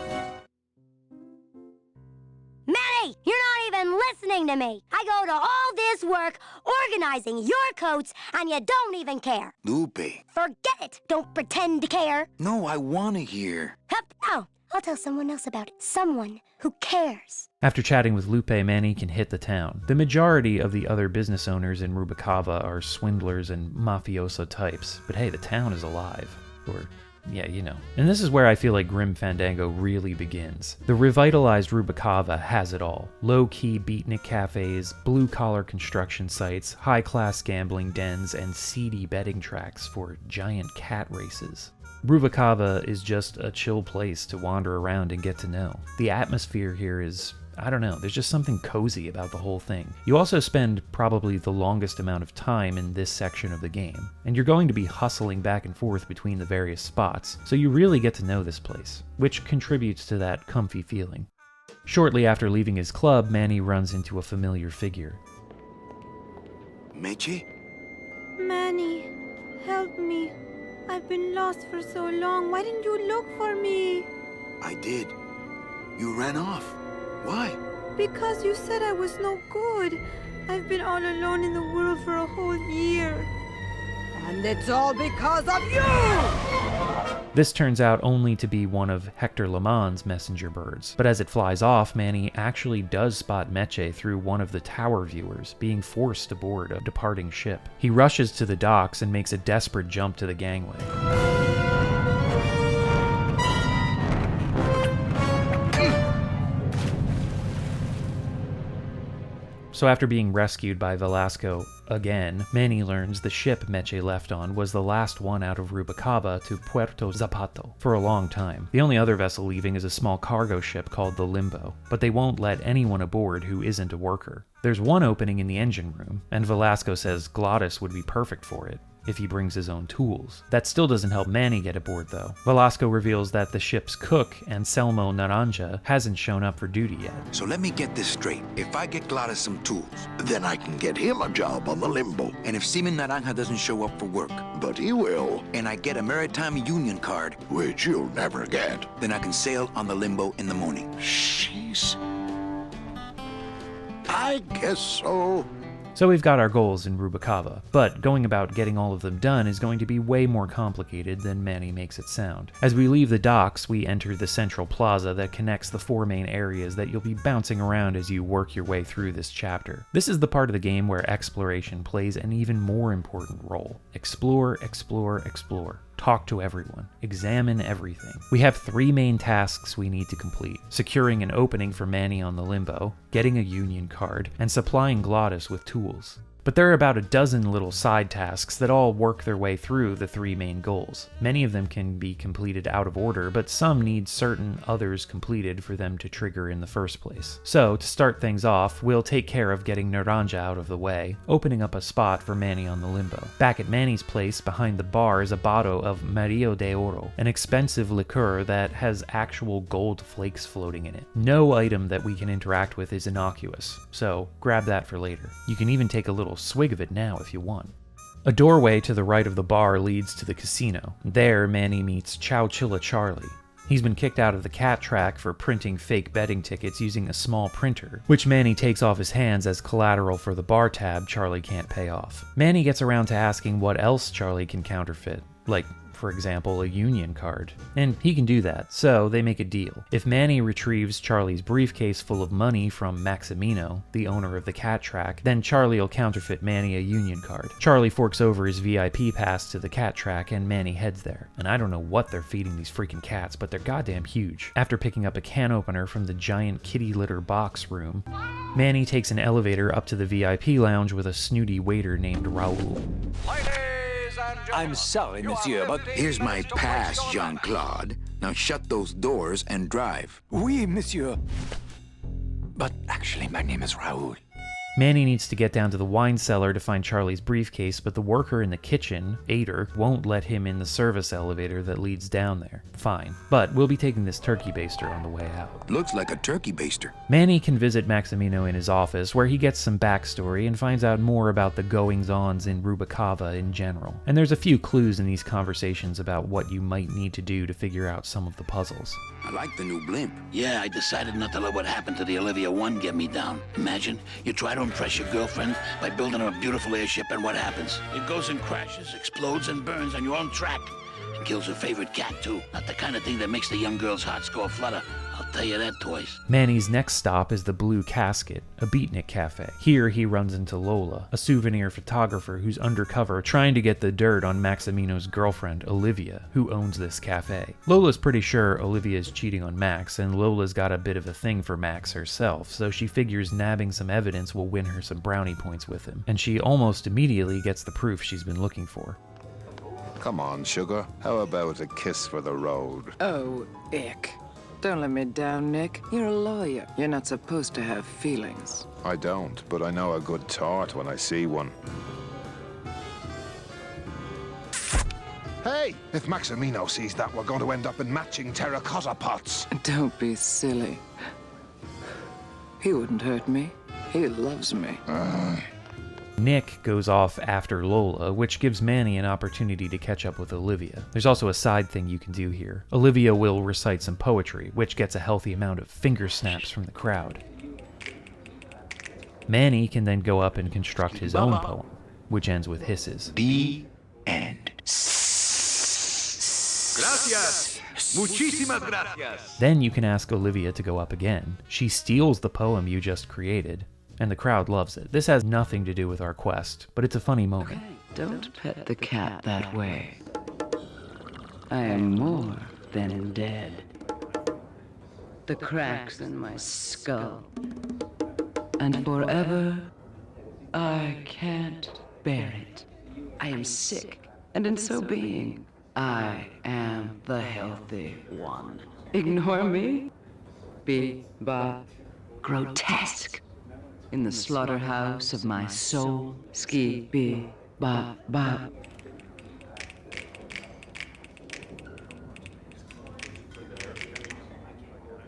[SPEAKER 8] Manny, you're not even listening to me. I go to all this work organizing your coats, and you don't even care.
[SPEAKER 3] Lupe.
[SPEAKER 8] Forget it. Don't pretend to care.
[SPEAKER 3] No, I want to hear.
[SPEAKER 8] Hup. Oh, I'll tell someone else about it. Someone who cares.
[SPEAKER 1] After chatting with Lupe, Manny can hit the town. The majority of the other business owners in Rubacava are swindlers and mafioso types, but hey, the town is alive. Or... yeah, you know. And this is where I feel like Grim Fandango really begins. The revitalized Rubacava has it all. Low-key beatnik cafes, blue-collar construction sites, high-class gambling dens, and seedy betting tracks for giant cat races. Rubacava is just a chill place to wander around and get to know. The atmosphere here is... I don't know, there's just something cozy about the whole thing. You also spend probably the longest amount of time in this section of the game, and you're going to be hustling back and forth between the various spots, so you really get to know this place, which contributes to that comfy feeling. Shortly after leaving his club, Manny runs into a familiar figure.
[SPEAKER 3] Meche?
[SPEAKER 6] Manny, help me. I've been lost for so long. Why didn't you look for me?
[SPEAKER 3] I did. You ran off. Why?
[SPEAKER 6] Because you said I was no good. I've been all alone in the world for a whole year. And it's all because of you!
[SPEAKER 1] This turns out only to be one of Hector Lemon's messenger birds, but as it flies off, Manny actually does spot Meche through one of the tower viewers, being forced aboard a departing ship. He rushes to the docks and makes a desperate jump to the gangway. So after being rescued by Velasco again, Manny learns the ship Meche left on was the last one out of Rubacava to Puerto Zapato for a long time. The only other vessel leaving is a small cargo ship called the Limbo, but they won't let anyone aboard who isn't a worker. There's one opening in the engine room, and Velasco says Glottis would be perfect for it if he brings his own tools. That still doesn't help Manny get aboard though. Velasco reveals that the ship's cook, Anselmo Naranja, hasn't shown up for duty yet.
[SPEAKER 3] So let me get this straight. If I get Gladys some tools, then I can get him a job on the Limbo. And if Seaman Naranja doesn't show up for work, but he will, and I get a maritime union card, which you'll never get, then I can sail on the Limbo in the morning.
[SPEAKER 2] Jeez. I guess so.
[SPEAKER 1] So we've got our goals in Rubacava, but going about getting all of them done is going to be way more complicated than Manny makes it sound. As we leave the docks, we enter the central plaza that connects the 4 main areas that you'll be bouncing around as you work your way through this chapter. This is the part of the game where exploration plays an even more important role. Explore, explore, explore. Talk to everyone. Examine everything. We have 3 main tasks we need to complete: securing an opening for Manny on the Limbo, getting a union card, and supplying Glottis with tools. But there are about a dozen little side tasks that all work their way through the 3 main goals. Many of them can be completed out of order, but some need certain others completed for them to trigger in the first place. So, to start things off, we'll take care of getting Naranja out of the way, opening up a spot for Manny on the Limbo. Back at Manny's place, behind the bar, is a bottle of Marrow de Oro, an expensive liqueur that has actual gold flakes floating in it. No item that we can interact with is innocuous, so grab that for later. You can even take a little swig of it now if you want. A doorway to the right of the bar leads to the casino. There, Manny meets Chowchilla Charlie. He's been kicked out of the cat track for printing fake betting tickets using a small printer, which Manny takes off his hands as collateral for the bar tab Charlie can't pay off. Manny gets around to asking what else Charlie can counterfeit, like, for example, a union card. And he can do that, so they make a deal. If Manny retrieves Charlie's briefcase full of money from Maximino, the owner of the cat track, then Charlie will counterfeit Manny a union card. Charlie forks over his VIP pass to the cat track and Manny heads there. And I don't know what they're feeding these freaking cats, but they're goddamn huge. After picking up a can opener from the giant kitty litter box room, Manny takes an elevator up to the VIP lounge with a snooty waiter named Raoul.
[SPEAKER 3] I'm sorry, monsieur, but here's my pass, Jean-Claude. Now shut those doors and drive.
[SPEAKER 4] Oui, monsieur. But actually, my name is Raoul.
[SPEAKER 1] Manny needs to get down to the wine cellar to find Charlie's briefcase, but the worker in the kitchen, Ader, won't let him in the service elevator that leads down there. Fine. But we'll be taking this turkey baster on the way out.
[SPEAKER 3] Looks like a turkey baster.
[SPEAKER 1] Manny can visit Maximino in his office, where he gets some backstory and finds out more about the goings-ons in Rubacava in general. And there's a few clues in these conversations about what you might need to do to figure out some of the puzzles.
[SPEAKER 3] I like the new blimp.
[SPEAKER 9] Yeah, I decided not to let what happened to the Olivia 1 get me down. Imagine, you try to impress your girlfriend by building her a beautiful airship, and what happens? It goes and crashes, explodes, and burns on your own track. And kills her favorite cat, too. Not the kind of thing that makes the young girl's hearts go a-flutter. I'll tell you that twice.
[SPEAKER 1] Manny's next stop is the Blue Casket, a beatnik cafe. Here he runs into Lola, a souvenir photographer who's undercover trying to get the dirt on Maximino's girlfriend, Olivia, who owns this cafe. Lola's pretty sure Olivia is cheating on Max, and Lola's got a bit of a thing for Max herself, so she figures nabbing some evidence will win her some brownie points with him, and she almost immediately gets the proof she's been looking for.
[SPEAKER 10] Come on, sugar. How about a kiss for the road?
[SPEAKER 11] Oh, ick. Don't let me down, Nick. You're a lawyer. You're not supposed to have feelings.
[SPEAKER 10] I don't, but I know a good tart when I see one. Hey! If Maximino sees that, we're going to end up in matching terracotta pots.
[SPEAKER 11] Don't be silly. He wouldn't hurt me. He loves me.
[SPEAKER 1] Nick goes off after Lola, which gives Manny an opportunity to catch up with Olivia. There's also a side thing you can do here. Olivia will recite some poetry, which gets a healthy amount of finger snaps from the crowd. Manny can then go up and construct his own poem, which ends with hisses.
[SPEAKER 3] The end.
[SPEAKER 2] Gracias. Muchísimas gracias.
[SPEAKER 1] Then you can ask Olivia to go up again. She steals the poem you just created, and the crowd loves it. This has nothing to do with our quest, but it's a funny moment.
[SPEAKER 11] Don't pet the cat that way. I am more than dead. The cracks in my skull. And forever, I can't bear it. I am sick, and in so being, I am the healthy one. Ignore me? Be grotesque. In the slaughterhouse of my soul, ski, be, ba.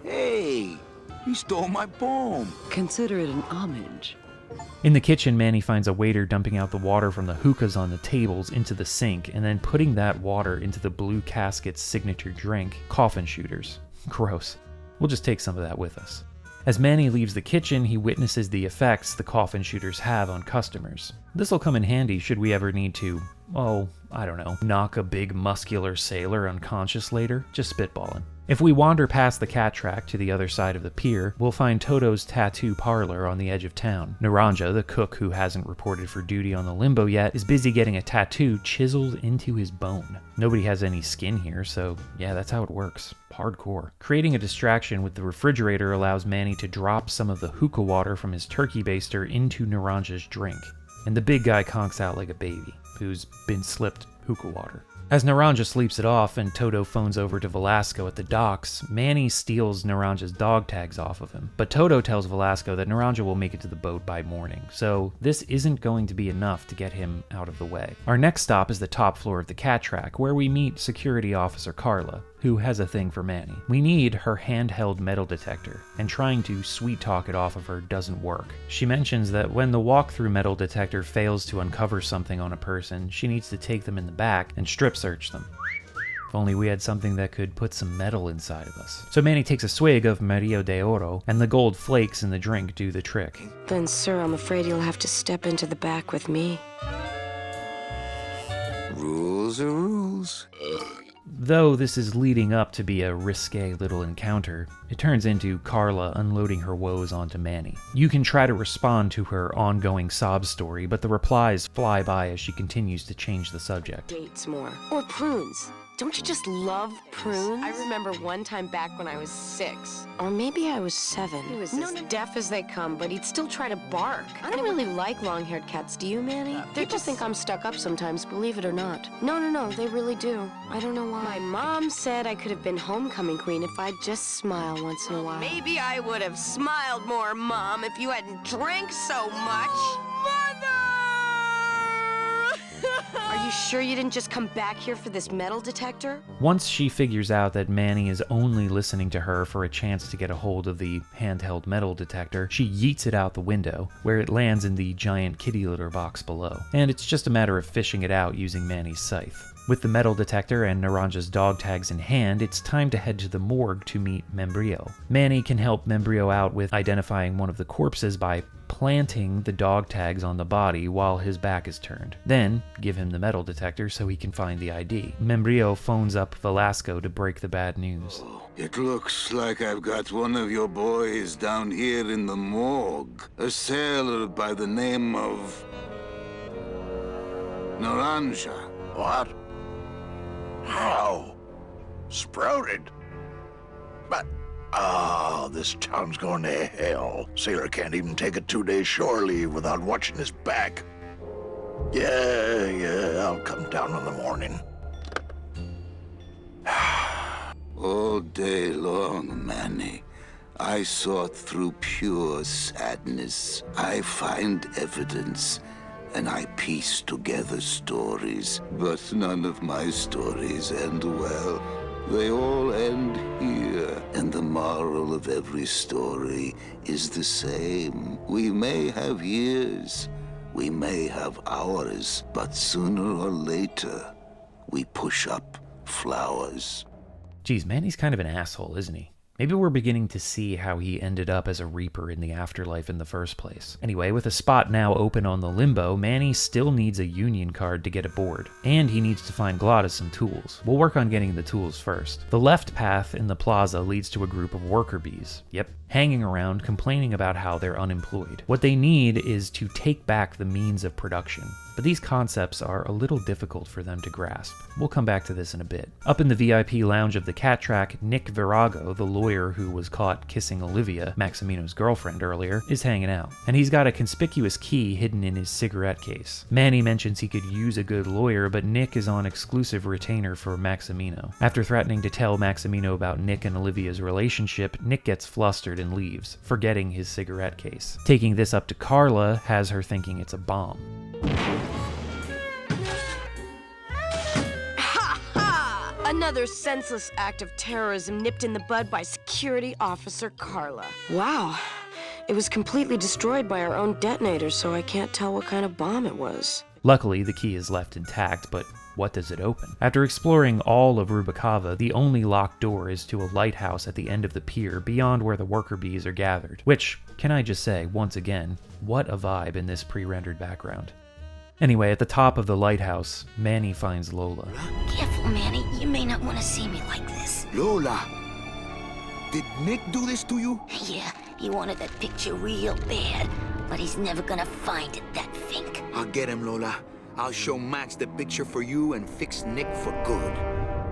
[SPEAKER 3] Hey, you stole my poem.
[SPEAKER 11] Consider it an homage.
[SPEAKER 1] In the kitchen, Manny finds a waiter dumping out the water from the hookahs on the tables into the sink and then putting that water into the Blue Casket's signature drink, Coffin Shooters. Gross. We'll just take some of that with us. As Manny leaves the kitchen, he witnesses the effects the Coffin Shooters have on customers. This'll come in handy should we ever need to, I don't know, knock a big muscular sailor unconscious later. Just spitballing. If we wander past the cat track to the other side of the pier, we'll find Toto's tattoo parlor on the edge of town. Naranja, the cook who hasn't reported for duty on the limbo yet, is busy getting a tattoo chiseled into his bone. Nobody has any skin here, so yeah, that's how it works. Hardcore. Creating a distraction with the refrigerator allows Manny to drop some of the hookah water from his turkey baster into Naranja's drink. And the big guy conks out like a baby, who's been slipped hookah water. As Naranja sleeps it off and Toto phones over to Velasco at the docks, Manny steals Naranja's dog tags off of him. But Toto tells Velasco that Naranja will make it to the boat by morning, so this isn't going to be enough to get him out of the way. Our next stop is the top floor of the cat track, where we meet security officer Carla, who has a thing for Manny. We need her handheld metal detector, and trying to sweet talk it off of her doesn't work. She mentions that when the walkthrough metal detector fails to uncover something on a person, she needs to take them in the back and strip search them. If only we had something that could put some metal inside of us. So Manny takes a swig of Marrow de Oro, and the gold flakes in the drink do the trick.
[SPEAKER 12] Then, sir, I'm afraid you'll have to step into the back with me.
[SPEAKER 3] Rules are rules.
[SPEAKER 1] Though this is leading up to be a risque little encounter, it turns into Carla unloading her woes onto Manny. You can try to respond to her ongoing sob story, but the replies fly by as she continues to change the subject.
[SPEAKER 12] Dates more. Or prunes. Don't you just love prunes?
[SPEAKER 13] I remember one time back when I was 6.
[SPEAKER 12] Or maybe I was 7.
[SPEAKER 13] He was
[SPEAKER 12] as deaf as they come, but he'd still try to bark. I don't really like long-haired cats, do you, Manny? They just think I'm stuck up sometimes, believe it or not. No, they really do. I don't know why. My mom said I could have been homecoming queen if I'd just smile once in a while.
[SPEAKER 13] Maybe I would have smiled more, Mom, if you hadn't drank so much.
[SPEAKER 12] Are you sure you didn't just come back here for this metal detector?
[SPEAKER 1] Once she figures out that Manny is only listening to her for a chance to get a hold of the handheld metal detector, she yeets it out the window, where it lands in the giant kitty litter box below. And it's just a matter of fishing it out using Manny's scythe. With the metal detector and Naranja's dog tags in hand, it's time to head to the morgue to meet Membrillo. Manny can help Membrillo out with identifying one of the corpses by planting the dog tags on the body while his back is turned. Then, give him the metal detector so he can find the ID. Membrillo phones up Velasco to break the bad news.
[SPEAKER 3] It looks like I've got one of your boys down here in the morgue. A sailor by the name of Naranja.
[SPEAKER 9] What? How? Sprouted? But, this town's going to hell. Sailor can't even take a 2-day shore leave without watching his back. Yeah, I'll come down in the morning.
[SPEAKER 3] All day long, Manny, I sought through pure sadness. I find evidence, and I piece together stories. But none of my stories end well. They all end here, and the moral of every story is the same. We may have years, we may have hours, but sooner or later, we push up flowers.
[SPEAKER 1] Geez, Manny's kind of an asshole, isn't he? Maybe we're beginning to see how he ended up as a Reaper in the afterlife in the first place. Anyway, with a spot now open on the Limbo, Manny still needs a Union card to get aboard. And he needs to find Glottis some tools. We'll work on getting the tools first. The left path in the plaza leads to a group of worker bees. Yep, hanging around, complaining about how they're unemployed. What they need is to take back the means of production. But these concepts are a little difficult for them to grasp. We'll come back to this in a bit. Up in the VIP lounge of the Cat Track, Nick Virago, the lawyer who was caught kissing Olivia, Maximino's girlfriend earlier, is hanging out. And he's got a conspicuous key hidden in his cigarette case. Manny mentions he could use a good lawyer, but Nick is on exclusive retainer for Maximino. After threatening to tell Maximino about Nick and Olivia's relationship, Nick gets flustered and leaves, forgetting his cigarette case. Taking this up to Carla has her thinking it's a bomb.
[SPEAKER 12] Ha ha! Another senseless act of terrorism nipped in the bud by Security Officer Carla. Wow. It was completely destroyed by our own detonator, so I can't tell what kind of bomb it was.
[SPEAKER 1] Luckily, the key is left intact, but what does it open? After exploring all of Rubacava, the only locked door is to a lighthouse at the end of the pier beyond where the worker bees are gathered. Which, can I just say, once again, what a vibe in this pre-rendered background. Anyway, at the top of the lighthouse, Manny finds Lola.
[SPEAKER 8] Careful, Manny. You may not want to see me like this.
[SPEAKER 3] Lola! Did Nick do this to you?
[SPEAKER 8] Yeah, he wanted that picture real bad, but he's never gonna find it, that fink.
[SPEAKER 3] I'll get him, Lola. I'll show Max the picture for you and fix Nick for good.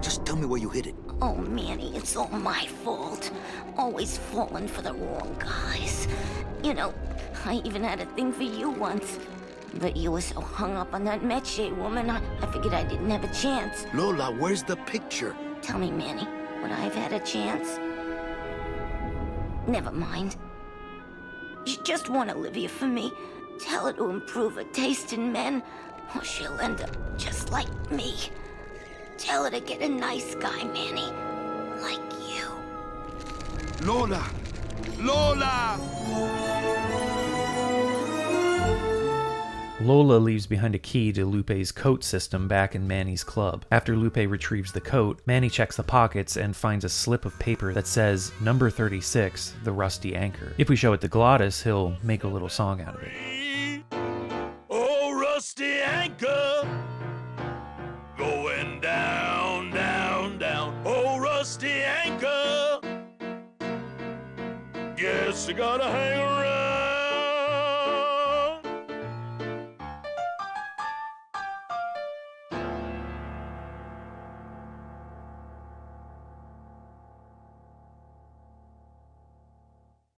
[SPEAKER 3] Just tell me where you hid it.
[SPEAKER 8] Oh, Manny, it's all my fault. Always falling for the wrong guys. You know, I even had a thing for you once. But you were so hung up on that Meche woman, I figured I didn't have a chance.
[SPEAKER 3] Lola, where's the picture?
[SPEAKER 8] Tell me, Manny, would I have had a chance? Never mind. You just want Olivia for me. Tell her to improve her taste in men, or she'll end up just like me. Tell her to get a nice guy, Manny. Like you.
[SPEAKER 3] Lola! Lola!
[SPEAKER 1] Lola leaves behind a key to Lupe's coat system back in Manny's club. After Lupe retrieves the coat, Manny checks the pockets and finds a slip of paper that says number 36, the rusty anchor. If we show it to Glottis, he'll make a little song out of it.
[SPEAKER 2] Oh, rusty anchor, going down, down, down. Oh, rusty anchor, guess I gotta hang around.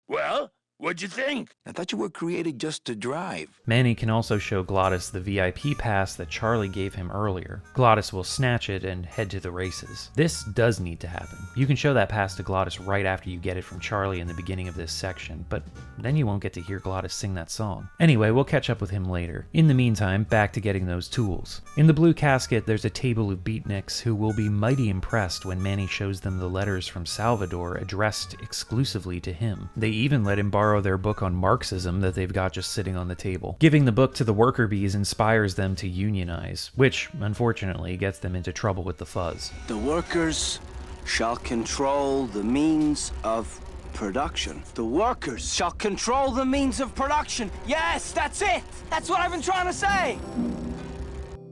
[SPEAKER 2] Well, what'd you think?
[SPEAKER 3] I thought you were created just to drive.
[SPEAKER 1] Manny can also show Glottis the VIP pass that Charlie gave him earlier. Glottis will snatch it and head to the races. This does need to happen. You can show that pass to Glottis right after you get it from Charlie in the beginning of this section, but then you won't get to hear Glottis sing that song. Anyway, we'll catch up with him later. In the meantime, back to getting those tools. In the blue casket, there's a table of beatniks who will be mighty impressed when Manny shows them the letters from Salvador addressed exclusively to him. They even let him borrow their book on Marxism that they've got just sitting on the table. Giving the book to the worker bees inspires them to unionize, which, unfortunately, gets them into trouble with the fuzz.
[SPEAKER 4] The workers shall control the means of production. The workers shall control the means of production. Yes, that's it! That's what I've been trying to say!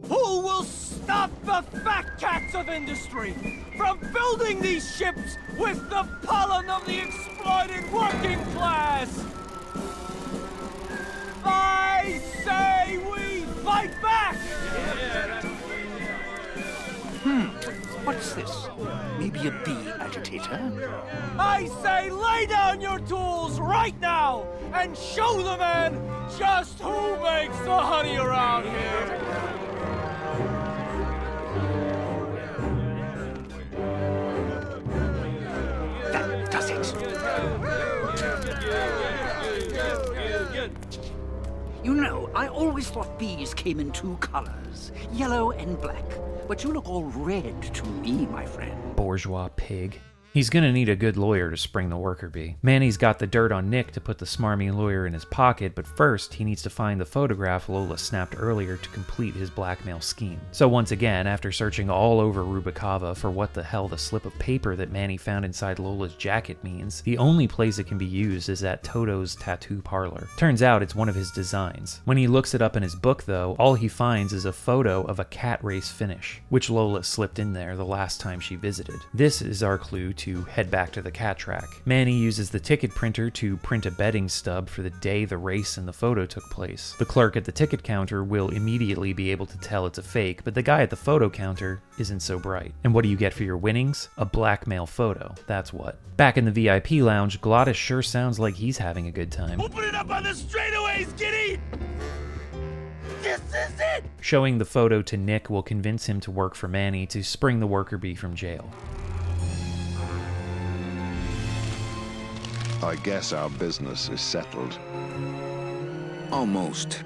[SPEAKER 4] Who will stop the fat cats of industry from building these ships with the pollen of the exploited working class? I say we fight back!
[SPEAKER 7] What's this? Maybe a bee agitator?
[SPEAKER 4] I say lay down your tools right now and show the man just who makes the honey around here!
[SPEAKER 7] That does it. You know, I always thought bees came in two colors, yellow and black. But you look all red to me, my friend.
[SPEAKER 1] Bourgeois pig. He's gonna need a good lawyer to spring the worker bee. Manny's got the dirt on Nick to put the smarmy lawyer in his pocket, but first he needs to find the photograph Lola snapped earlier to complete his blackmail scheme. So once again, after searching all over Rubacava for what the hell the slip of paper that Manny found inside Lola's jacket means, the only place it can be used is at Toto's tattoo parlor. Turns out it's one of his designs. When he looks it up in his book though, all he finds is a photo of a cat race finish, which Lola slipped in there the last time she visited. This is our clue to head back to the cat track. Manny uses the ticket printer to print a betting stub for the day the race in the photo took place. The clerk at the ticket counter will immediately be able to tell it's a fake, but the guy at the photo counter isn't so bright. And what do you get for your winnings? A blackmail photo, that's what. Back in the VIP lounge, Glottis sure sounds like he's having a good time.
[SPEAKER 2] Open it up on the straightaways, Giddy! This is it!
[SPEAKER 1] Showing the photo to Nick will convince him to work for Manny to spring the worker bee from jail.
[SPEAKER 10] I guess our business is settled.
[SPEAKER 3] Almost.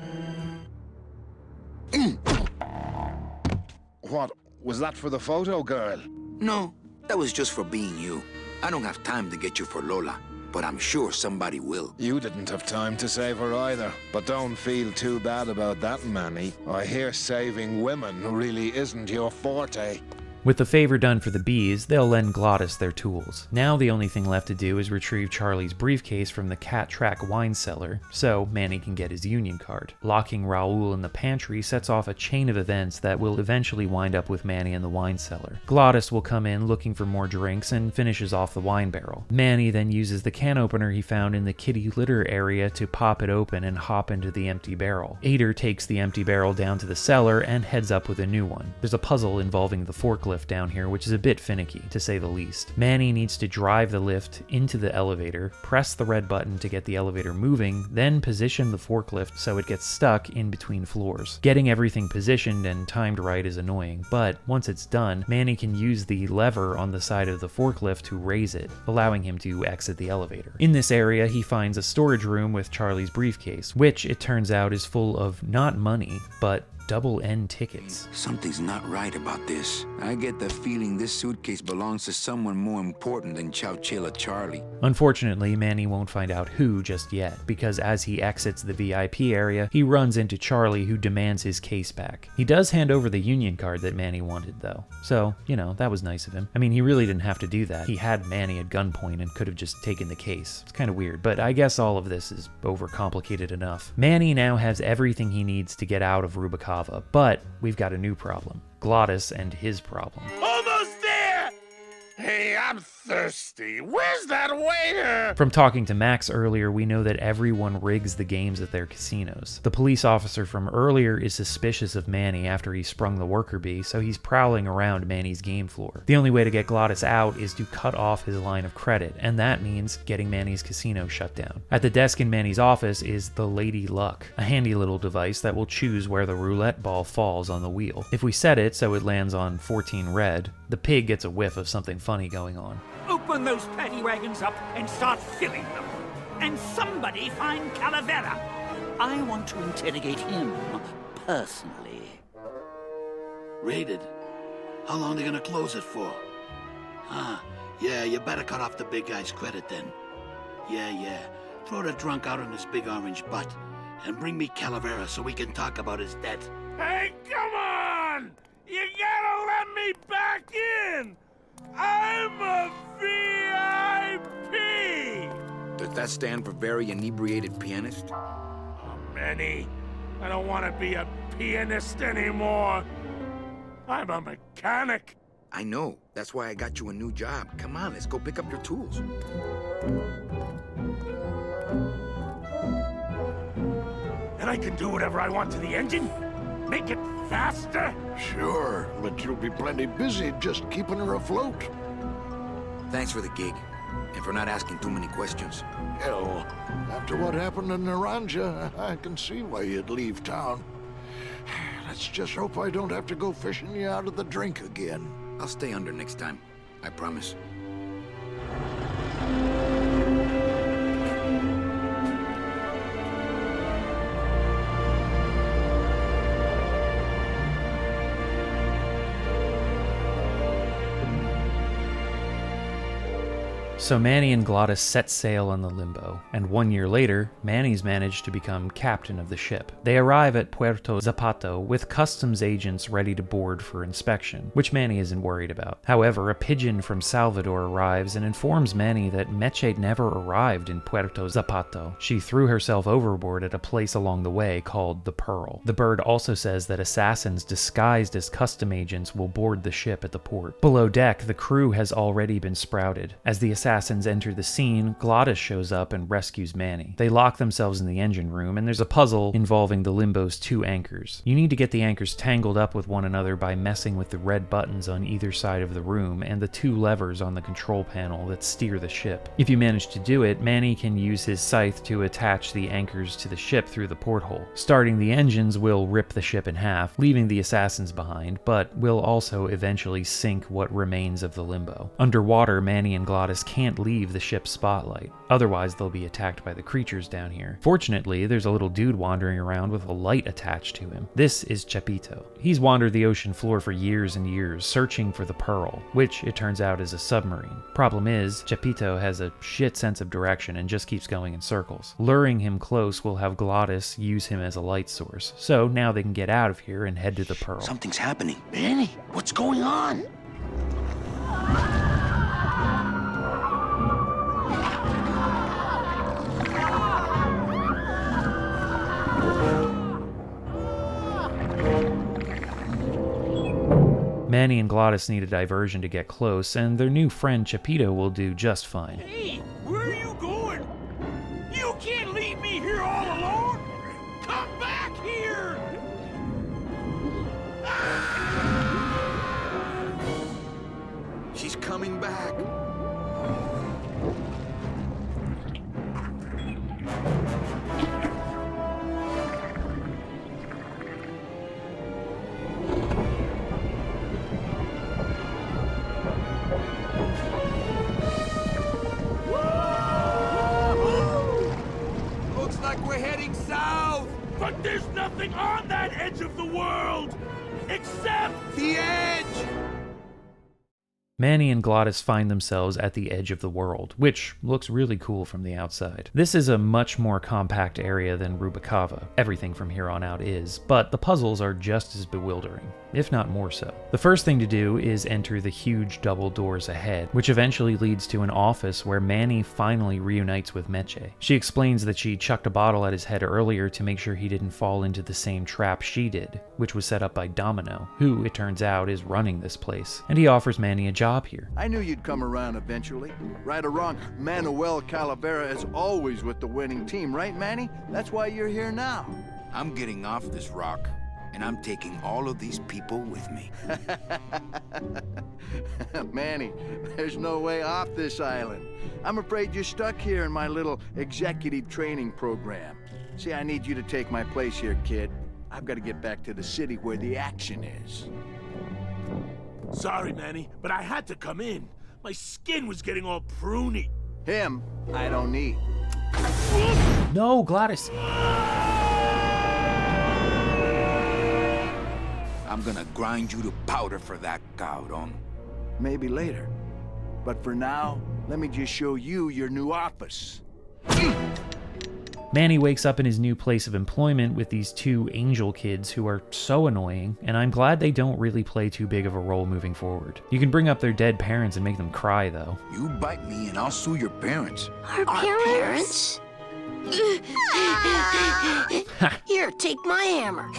[SPEAKER 10] What? Was that for the photo girl?
[SPEAKER 3] No, that was just for being you. I don't have time to get you for Lola, but I'm sure somebody will.
[SPEAKER 10] You didn't have time to save her either. But don't feel too bad about that, Manny. I hear saving women really isn't your forte.
[SPEAKER 1] With the favor done for the bees, they'll lend Glottis their tools. Now the only thing left to do is retrieve Charlie's briefcase from the Cat Track wine cellar, so Manny can get his union card. Locking Raoul in the pantry sets off a chain of events that will eventually wind up with Manny in the wine cellar. Glottis will come in looking for more drinks and finishes off the wine barrel. Manny then uses the can opener he found in the kitty litter area to pop it open and hop into the empty barrel. Ader takes the empty barrel down to the cellar and heads up with a new one. There's a puzzle involving the forklift down here, which is a bit finicky, to say the least. Manny needs to drive the lift into the elevator, press the red button to get the elevator moving, then position the forklift so it gets stuck in between floors. Getting everything positioned and timed right is annoying, but once it's done, Manny can use the lever on the side of the forklift to raise it, allowing him to exit the elevator. In this area, he finds a storage room with Charlie's briefcase, which it turns out is full of not money, but double N tickets.
[SPEAKER 3] Something's not right about this. I get the feeling this suitcase belongs to someone more important than Chowchilla Charlie.
[SPEAKER 1] Unfortunately, Manny won't find out who just yet, because as he exits the VIP area, he runs into Charlie, who demands his case back. He does hand over the Union card that Manny wanted, though. So, you know, that was nice of him. I mean, he really didn't have to do that. He had Manny at gunpoint and could have just taken the case. It's kind of weird, but I guess all of this is overcomplicated enough. Manny now has everything he needs to get out of Rubacava, but we've got a new problem. Glottis and his problem.
[SPEAKER 2] Almost there! Hey, I'm thirsty. Where's that waiter?
[SPEAKER 1] From talking to Max earlier, we know that everyone rigs the games at their casinos. The police officer from earlier is suspicious of Manny after he sprung the worker bee, so he's prowling around Manny's game floor. The only way to get Glottis out is to cut off his line of credit, and that means getting Manny's casino shut down. At the desk in Manny's office is the Lady Luck, a handy little device that will choose where the roulette ball falls on the wheel. If we set it so it lands on 14 red, the pig gets a whiff of something funny going on.
[SPEAKER 14] Open those paddy wagons up and start filling them. And somebody find Calavera. I want to interrogate him personally.
[SPEAKER 9] Raided? How long are they gonna close it for? Yeah, you better cut off the big guy's credit then. Yeah. Throw the drunk out on his big orange butt. And bring me Calavera so we can talk about his debt.
[SPEAKER 2] Hey, come on! You gotta let me back in! I'm a VIP!
[SPEAKER 3] Does that stand for very inebriated pianist?
[SPEAKER 2] Oh, Manny, I don't want to be a pianist anymore. I'm a mechanic.
[SPEAKER 3] I know. That's why I got you a new job. Come on, let's go pick up your tools.
[SPEAKER 2] And I can do whatever I want to the engine? Make it faster?
[SPEAKER 10] Sure, but you'll be plenty busy just keeping her afloat.
[SPEAKER 3] Thanks for the gig, and for not asking too many questions.
[SPEAKER 10] Hell, after what happened in Naranja, I can see why you'd leave town. Let's just hope I don't have to go fishing you out of the drink again.
[SPEAKER 3] I'll stay under next time, I promise.
[SPEAKER 1] So Manny and Glottis set sail on the Limbo, and 1 year later, Manny's managed to become captain of the ship. They arrive at Puerto Zapato with customs agents ready to board for inspection, which Manny isn't worried about. However, a pigeon from Salvador arrives and informs Manny that Meche never arrived in Puerto Zapato. She threw herself overboard at a place along the way called the Pearl. The bird also says that assassins disguised as custom agents will board the ship at the port. Below deck, the crew has already been sprouted. As the assassins enter the scene, Glottis shows up and rescues Manny. They lock themselves in the engine room, and there's a puzzle involving the Limbo's 2 anchors. You need to get the anchors tangled up with one another by messing with the red buttons on either side of the room and the 2 levers on the control panel that steer the ship. If you manage to do it, Manny can use his scythe to attach the anchors to the ship through the porthole. Starting the engines will rip the ship in half, leaving the assassins behind, but will also eventually sink what remains of the Limbo. Underwater, Manny and Glottis can't leave the ship's spotlight, otherwise they'll be attacked by the creatures down here. Fortunately, there's a little dude wandering around with a light attached to him. This is Chepito. He's wandered the ocean floor for years and years, searching for the Pearl, which it turns out is a submarine. Problem is, Chepito has a shit sense of direction and just keeps going in circles. Luring him close will have Glottis use him as a light source, so now they can get out of here and head to the Pearl.
[SPEAKER 3] Something's happening.
[SPEAKER 9] Manny, what's going on?
[SPEAKER 1] Manny and Glottis need a diversion to get close, and their new friend Chepito will do just fine.
[SPEAKER 2] Hey, where are you going? You can't leave me here all alone! Come back here!
[SPEAKER 3] She's coming back.
[SPEAKER 2] Looks like we're heading south! But there's nothing on that edge of the world except the edge!
[SPEAKER 1] Manny and Glottis find themselves at the edge of the world, which looks really cool from the outside. This is a much more compact area than Rubacava. Everything from here on out is, but the puzzles are just as bewildering, if not more so. The first thing to do is enter the huge double doors ahead, which eventually leads to an office where Manny finally reunites with Meche. She explains that she chucked a bottle at his head earlier to make sure he didn't fall into the same trap she did, which was set up by Domino, who, it turns out, is running this place, and he offers Manny a job here.
[SPEAKER 15] I knew you'd come around eventually. Right or wrong, Manuel Calavera is always with the winning team, right, Manny? That's why you're here now.
[SPEAKER 3] I'm getting off this rock, and I'm taking all of these people with me.
[SPEAKER 15] Manny, there's no way off this island. I'm afraid you're stuck here in my little executive training program. See, I need you to take my place here, kid. I've got to get back to the city where the action is.
[SPEAKER 2] Sorry, Manny, but I had to come in. My skin was getting all pruny.
[SPEAKER 15] Him, I don't need.
[SPEAKER 1] No, Glottis!
[SPEAKER 3] I'm gonna grind you to powder for that, cabrón.
[SPEAKER 15] Maybe later. But for now, let me just show you your new office.
[SPEAKER 1] Manny wakes up in his new place of employment with these two angel kids who are so annoying, and I'm glad they don't really play too big of a role moving forward. You can bring up their dead parents and make them cry, though.
[SPEAKER 3] You bite me and I'll sue your parents.
[SPEAKER 13] Our parents? Here, take my hammer.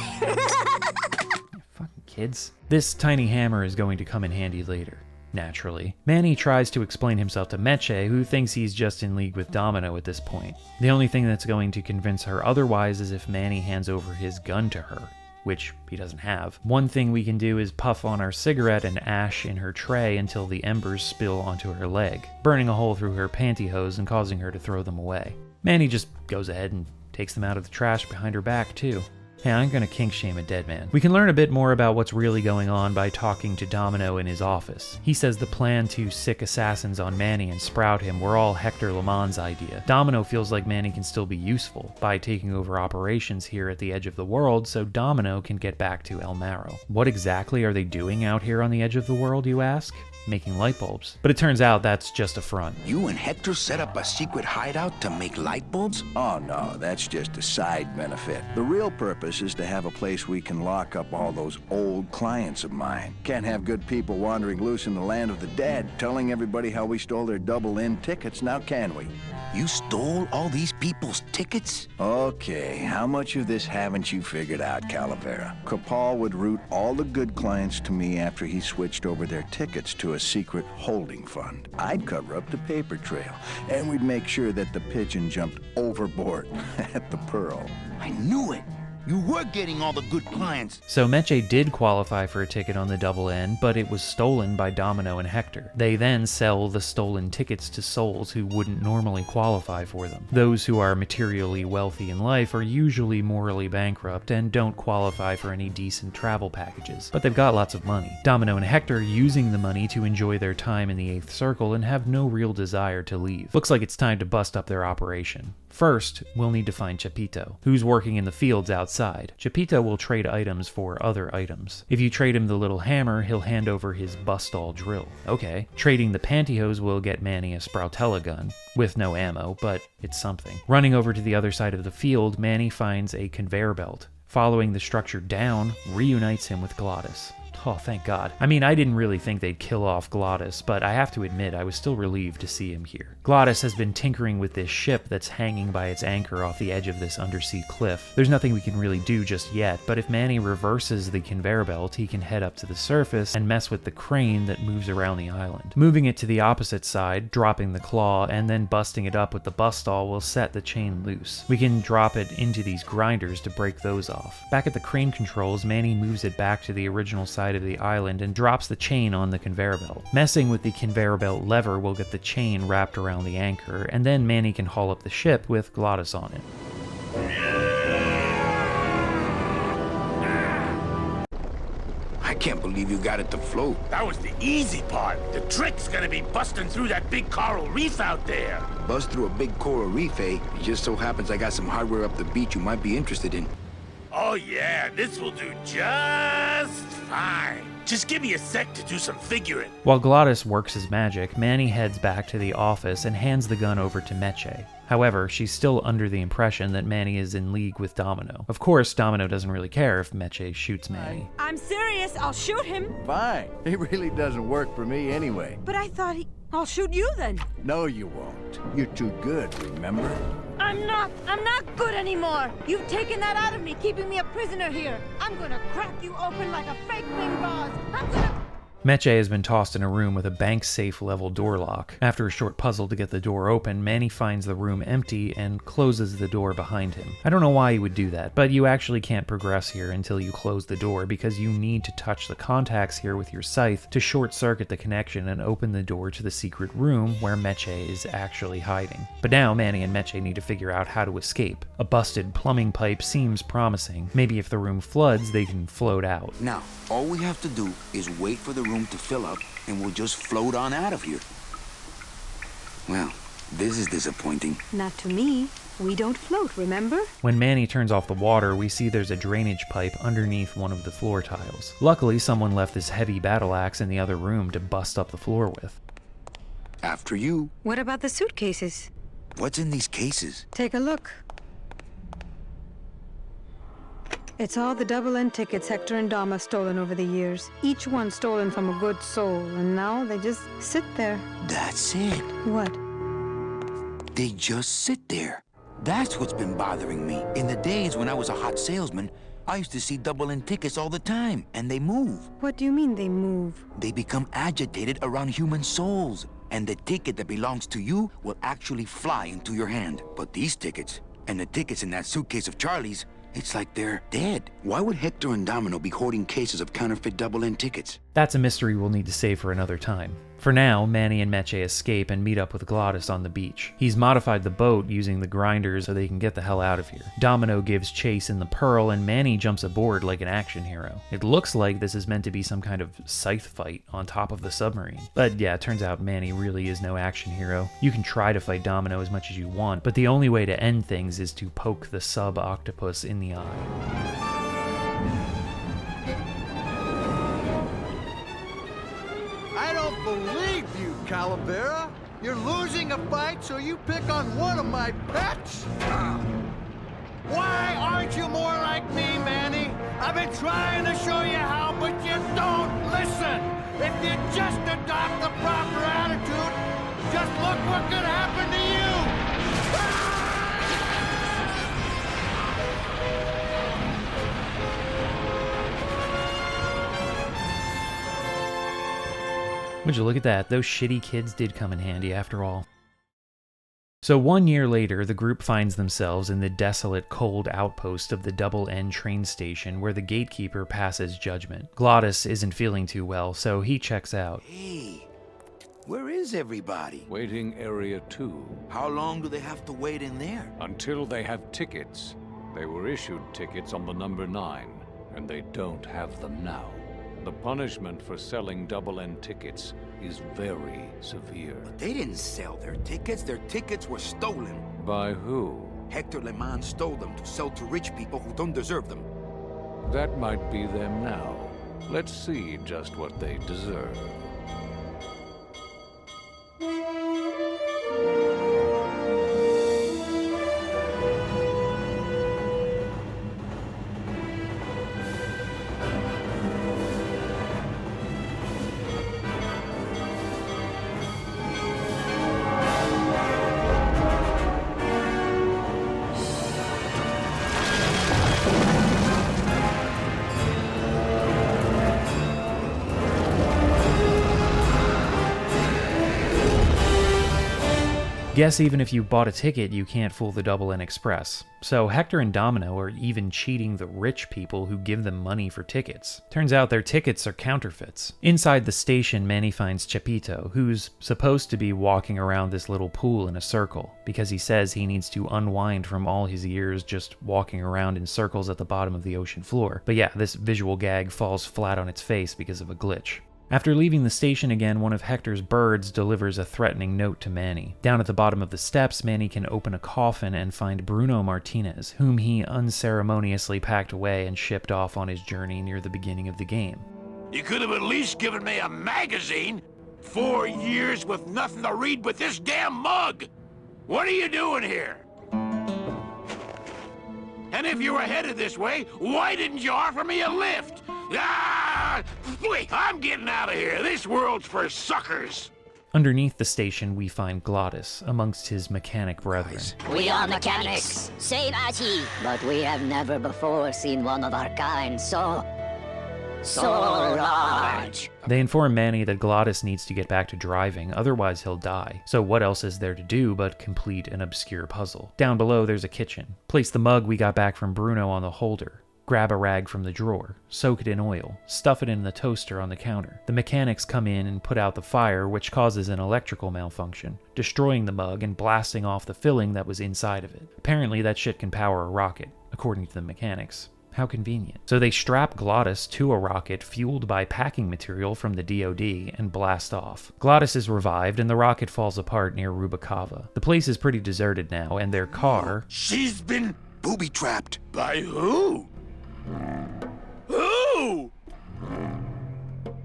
[SPEAKER 1] Fucking kids. This tiny hammer is going to come in handy later. Naturally. Manny tries to explain himself to Meche, who thinks he's just in league with Domino at this point. The only thing that's going to convince her otherwise is if Manny hands over his gun to her, which he doesn't have. One thing we can do is puff on our cigarette and ash in her tray until the embers spill onto her leg, burning a hole through her pantyhose and causing her to throw them away. Manny just goes ahead and takes them out of the trash behind her back, too. Hey, I'm gonna kink shame a dead man. We can learn a bit more about what's really going on by talking to Domino in his office. He says the plan to sick assassins on Manny and sprout him were all Hector LeMans' idea. Domino feels like Manny can still be useful by taking over operations here at the edge of the world so Domino can get back to El Marrow. What exactly are they doing out here on the edge of the world, you ask? Making light bulbs. But it turns out that's just a front.
[SPEAKER 3] You and Hector set up a secret hideout to make light bulbs?
[SPEAKER 15] Oh no, that's just a side benefit. The real purpose is to have a place we can lock up all those old clients of mine. Can't have good people wandering loose in the land of the dead, telling everybody how we stole their double-in tickets, now can we?
[SPEAKER 3] You stole all these people's tickets?
[SPEAKER 15] Okay, how much of this haven't you figured out, Calavera? Capal would route all the good clients to me after he switched over their tickets to a secret holding fund. I'd cover up the paper trail, and we'd make sure that the pigeon jumped overboard at the Pearl.
[SPEAKER 3] I knew it! You were getting all the good clients.
[SPEAKER 1] So Meche did qualify for a ticket on the double N, but it was stolen by Domino and Hector. They then sell the stolen tickets to souls who wouldn't normally qualify for them. Those who are materially wealthy in life are usually morally bankrupt and don't qualify for any decent travel packages, but they've got lots of money. Domino and Hector using the money to enjoy their time in the Eighth Circle and have no real desire to leave. Looks like it's time to bust up their operation. First, we'll need to find Chapito, who's working in the fields outside. Chapito will trade items for other items. If you trade him the little hammer, he'll hand over his bust-all drill. Okay. Trading the pantyhose will get Manny a Sproutella gun, with no ammo, but it's something. Running over to the other side of the field, Manny finds a conveyor belt. Following the structure down, reunites him with Glottis. Oh, thank God. I mean, I didn't really think they'd kill off Glottis, but I have to admit I was still relieved to see him here. Glottis has been tinkering with this ship that's hanging by its anchor off the edge of this undersea cliff. There's nothing we can really do just yet, but if Manny reverses the conveyor belt, he can head up to the surface and mess with the crane that moves around the island. Moving it to the opposite side, dropping the claw, and then busting it up with the bust-all will set the chain loose. We can drop it into these grinders to break those off. Back at the crane controls, Manny moves it back to the original side of the island and drops the chain on the conveyor belt. Messing with the conveyor belt lever will get the chain wrapped around the anchor, and then Manny can haul up the ship with Glottis on it.
[SPEAKER 3] I can't believe you got it to float.
[SPEAKER 2] That was the easy part. The trick's gonna be busting through that big coral reef out there.
[SPEAKER 3] Bust through a big coral reef, eh? It just so happens I got some hardware up the beach you might be interested in.
[SPEAKER 2] Oh yeah, this will do just fine. Just give me a sec to do some figuring.
[SPEAKER 1] While Glottis works his magic, Manny heads back to the office and hands the gun over to Meche. However, she's still under the impression that Manny is in league with Domino. Of course, Domino doesn't really care if Meche shoots Manny.
[SPEAKER 6] I'm serious. I'll shoot him.
[SPEAKER 15] Fine. It really doesn't work for me anyway.
[SPEAKER 6] But I thought I'll shoot you then.
[SPEAKER 15] No, you won't. You're too good, remember?
[SPEAKER 6] I'm not good anymore. You've taken that out of me, keeping me a prisoner here. I'm gonna crack you open like a fake wing vase. I'm gonna...
[SPEAKER 1] Meche has been tossed in a room with a bank safe level door lock. After a short puzzle to get the door open, Manny finds the room empty and closes the door behind him. I don't know why you would do that, but you actually can't progress here until you close the door because you need to touch the contacts here with your scythe to short circuit the connection and open the door to the secret room where Meche is actually hiding. But now Manny and Meche need to figure out how to escape. A busted plumbing pipe seems promising. Maybe if the room floods, they can float out.
[SPEAKER 3] Now, all we have to do is wait for the room to fill up, and we'll just float on out of here. Well, this is disappointing.
[SPEAKER 6] Not to me. We don't float, remember?
[SPEAKER 1] When Manny turns off the water, we see there's a drainage pipe underneath one of the floor tiles. Luckily, someone left this heavy battle axe in the other room to bust up the floor with.
[SPEAKER 3] After you.
[SPEAKER 6] What about the suitcases?
[SPEAKER 3] What's in these cases?
[SPEAKER 6] Take a look. It's all the double-end tickets Hector and Dom have stolen over the years. Each one stolen from a good soul, and now they just sit there.
[SPEAKER 3] That's it.
[SPEAKER 6] What?
[SPEAKER 3] They just sit there. That's what's been bothering me. In the days when I was a hot salesman, I used to see double-end tickets all the time, and they move.
[SPEAKER 6] What do you mean they move?
[SPEAKER 3] They become agitated around human souls, and the ticket that belongs to you will actually fly into your hand. But these tickets, and the tickets in that suitcase of Charlie's, it's like they're dead. Why would Hector and Domino be hoarding cases of counterfeit double-end tickets?
[SPEAKER 1] That's a mystery we'll need to save for another time. For now, Manny and Meche escape and meet up with Glottis on the beach. He's modified the boat using the grinders so they can get the hell out of here. Domino gives chase in the Pearl, and Manny jumps aboard like an action hero. It looks like this is meant to be some kind of scythe fight on top of the submarine. But yeah, it turns out Manny really is no action hero. You can try to fight Domino as much as you want, but the only way to end things is to poke the sub-octopus in the eye.
[SPEAKER 16] I don't believe you, Calavera. You're losing a fight, so you pick on one of my pets? Why aren't you more like me, Manny? I've been trying to show you how, but you don't listen. If you just adopt the proper attitude, just look what could happen to you.
[SPEAKER 1] Would you look at that? Those shitty kids did come in handy after all. So 1 year later, the group finds themselves in the desolate, cold outpost of the Double N train station where the gatekeeper passes judgment. Glottis isn't feeling too well, so he checks out.
[SPEAKER 3] Hey, where is everybody?
[SPEAKER 17] Waiting area 2.
[SPEAKER 3] How long do they have to wait in there?
[SPEAKER 17] Until they have tickets. They were issued tickets on the number 9, and they don't have them now. The punishment for selling double-end tickets is very severe.
[SPEAKER 3] But they didn't sell their tickets. Their tickets were stolen.
[SPEAKER 17] By who?
[SPEAKER 3] Hector Le Mans stole them to sell to rich people who don't deserve them.
[SPEAKER 17] That might be them now. Let's see just what they deserve.
[SPEAKER 1] Guess even if you bought a ticket, you can't fool the Double N Express. So Hector and Domino are even cheating the rich people who give them money for tickets. Turns out their tickets are counterfeits. Inside the station, Manny finds Chepito, who's supposed to be walking around this little pool in a circle, because he says he needs to unwind from all his years just walking around in circles at the bottom of the ocean floor. But yeah, this visual gag falls flat on its face because of a glitch. After leaving the station again, one of Hector's birds delivers a threatening note to Manny. Down at the bottom of the steps, Manny can open a coffin and find Bruno Martinez, whom he unceremoniously packed away and shipped off on his journey near the beginning of the game.
[SPEAKER 2] You could have at least given me a magazine. 4 years with nothing to read but this damn mug. What are you doing here? And if you were headed this way, why didn't you offer me a lift? Ah! Wait, I'm getting out of here. This world's for suckers.
[SPEAKER 1] Underneath the station, we find Glottis, amongst his mechanic brethren.
[SPEAKER 18] We are mechanics, same as he, but we have never before seen one of our kind so large.
[SPEAKER 1] They inform Manny that Glottis needs to get back to driving, otherwise he'll die. So what else is there to do but complete an obscure puzzle? Down below there's a kitchen. Place the mug we got back from Bruno on the holder. Grab a rag from the drawer, soak it in oil, stuff it in the toaster on the counter. The mechanics come in and put out the fire, which causes an electrical malfunction, destroying the mug and blasting off the filling that was inside of it. Apparently that shit can power a rocket, according to the mechanics. How convenient. So they strap Glottis to a rocket fueled by packing material from the D.O.D. and blast off. Glottis is revived and the rocket falls apart near Rubacava. The place is pretty deserted now, and their car...
[SPEAKER 2] She's been
[SPEAKER 3] booby-trapped.
[SPEAKER 2] By who? Who?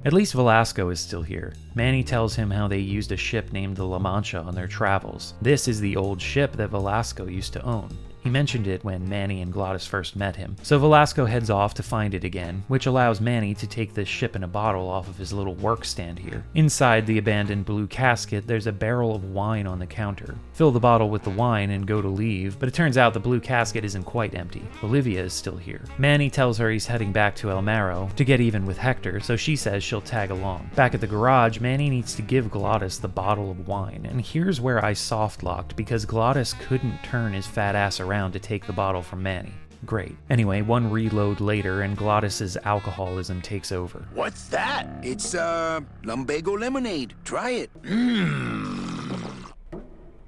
[SPEAKER 1] At least Velasco is still here. Manny tells him how they used a ship named the La Mancha on their travels. This is the old ship that Velasco used to own. He mentioned it when Manny and Glottis first met him. So Velasco heads off to find it again, which allows Manny to take this ship in a bottle off of his little work stand here. Inside the abandoned blue casket, there's a barrel of wine on the counter. Fill the bottle with the wine and go to leave, but it turns out the blue casket isn't quite empty. Olivia is still here. Manny tells her he's heading back to El Marrow to get even with Hector, so she says she'll tag along. Back at the garage, Manny needs to give Glottis the bottle of wine, and here's where I soft-locked because Glottis couldn't turn his fat ass around to take the bottle from Manny. Great. Anyway, one reload later and Glottis's alcoholism takes over.
[SPEAKER 2] What's that?
[SPEAKER 3] It's, lumbago lemonade. Try it.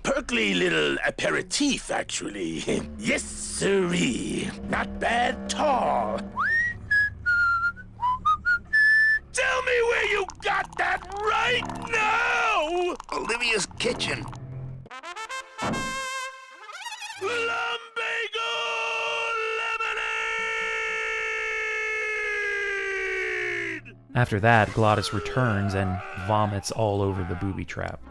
[SPEAKER 2] Perkly little aperitif, actually. Yes, sirree. Not bad, tall. Tell me where you got that right now!
[SPEAKER 3] Olivia's kitchen.
[SPEAKER 2] Lumbago lemonade!
[SPEAKER 1] After that, Glottis returns and vomits all over the booby trap.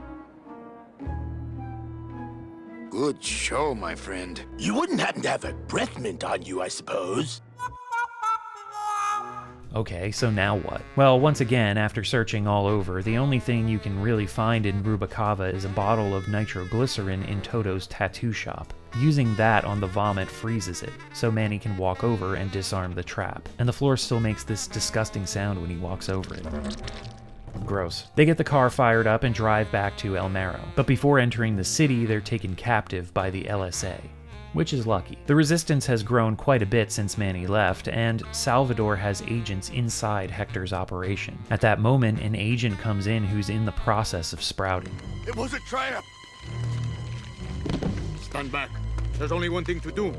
[SPEAKER 3] Good show, my friend.
[SPEAKER 2] You wouldn't happen to have a breath mint on you, I suppose?
[SPEAKER 1] Okay, so now what? Well, once again, after searching all over, the only thing you can really find in Rubacava is a bottle of nitroglycerin in Toto's tattoo shop. Using that on the vomit freezes it, so Manny can walk over and disarm the trap. And the floor still makes this disgusting sound when he walks over it. Gross. They get the car fired up and drive back to El Marrow. But before entering the city, they're taken captive by the LSA. Which is lucky. The resistance has grown quite a bit since Manny left, and Salvador has agents inside Hector's operation. At that moment, an agent comes in who's in the process of sprouting.
[SPEAKER 16] It was a trap!
[SPEAKER 19] Stand back. There's only one thing to do.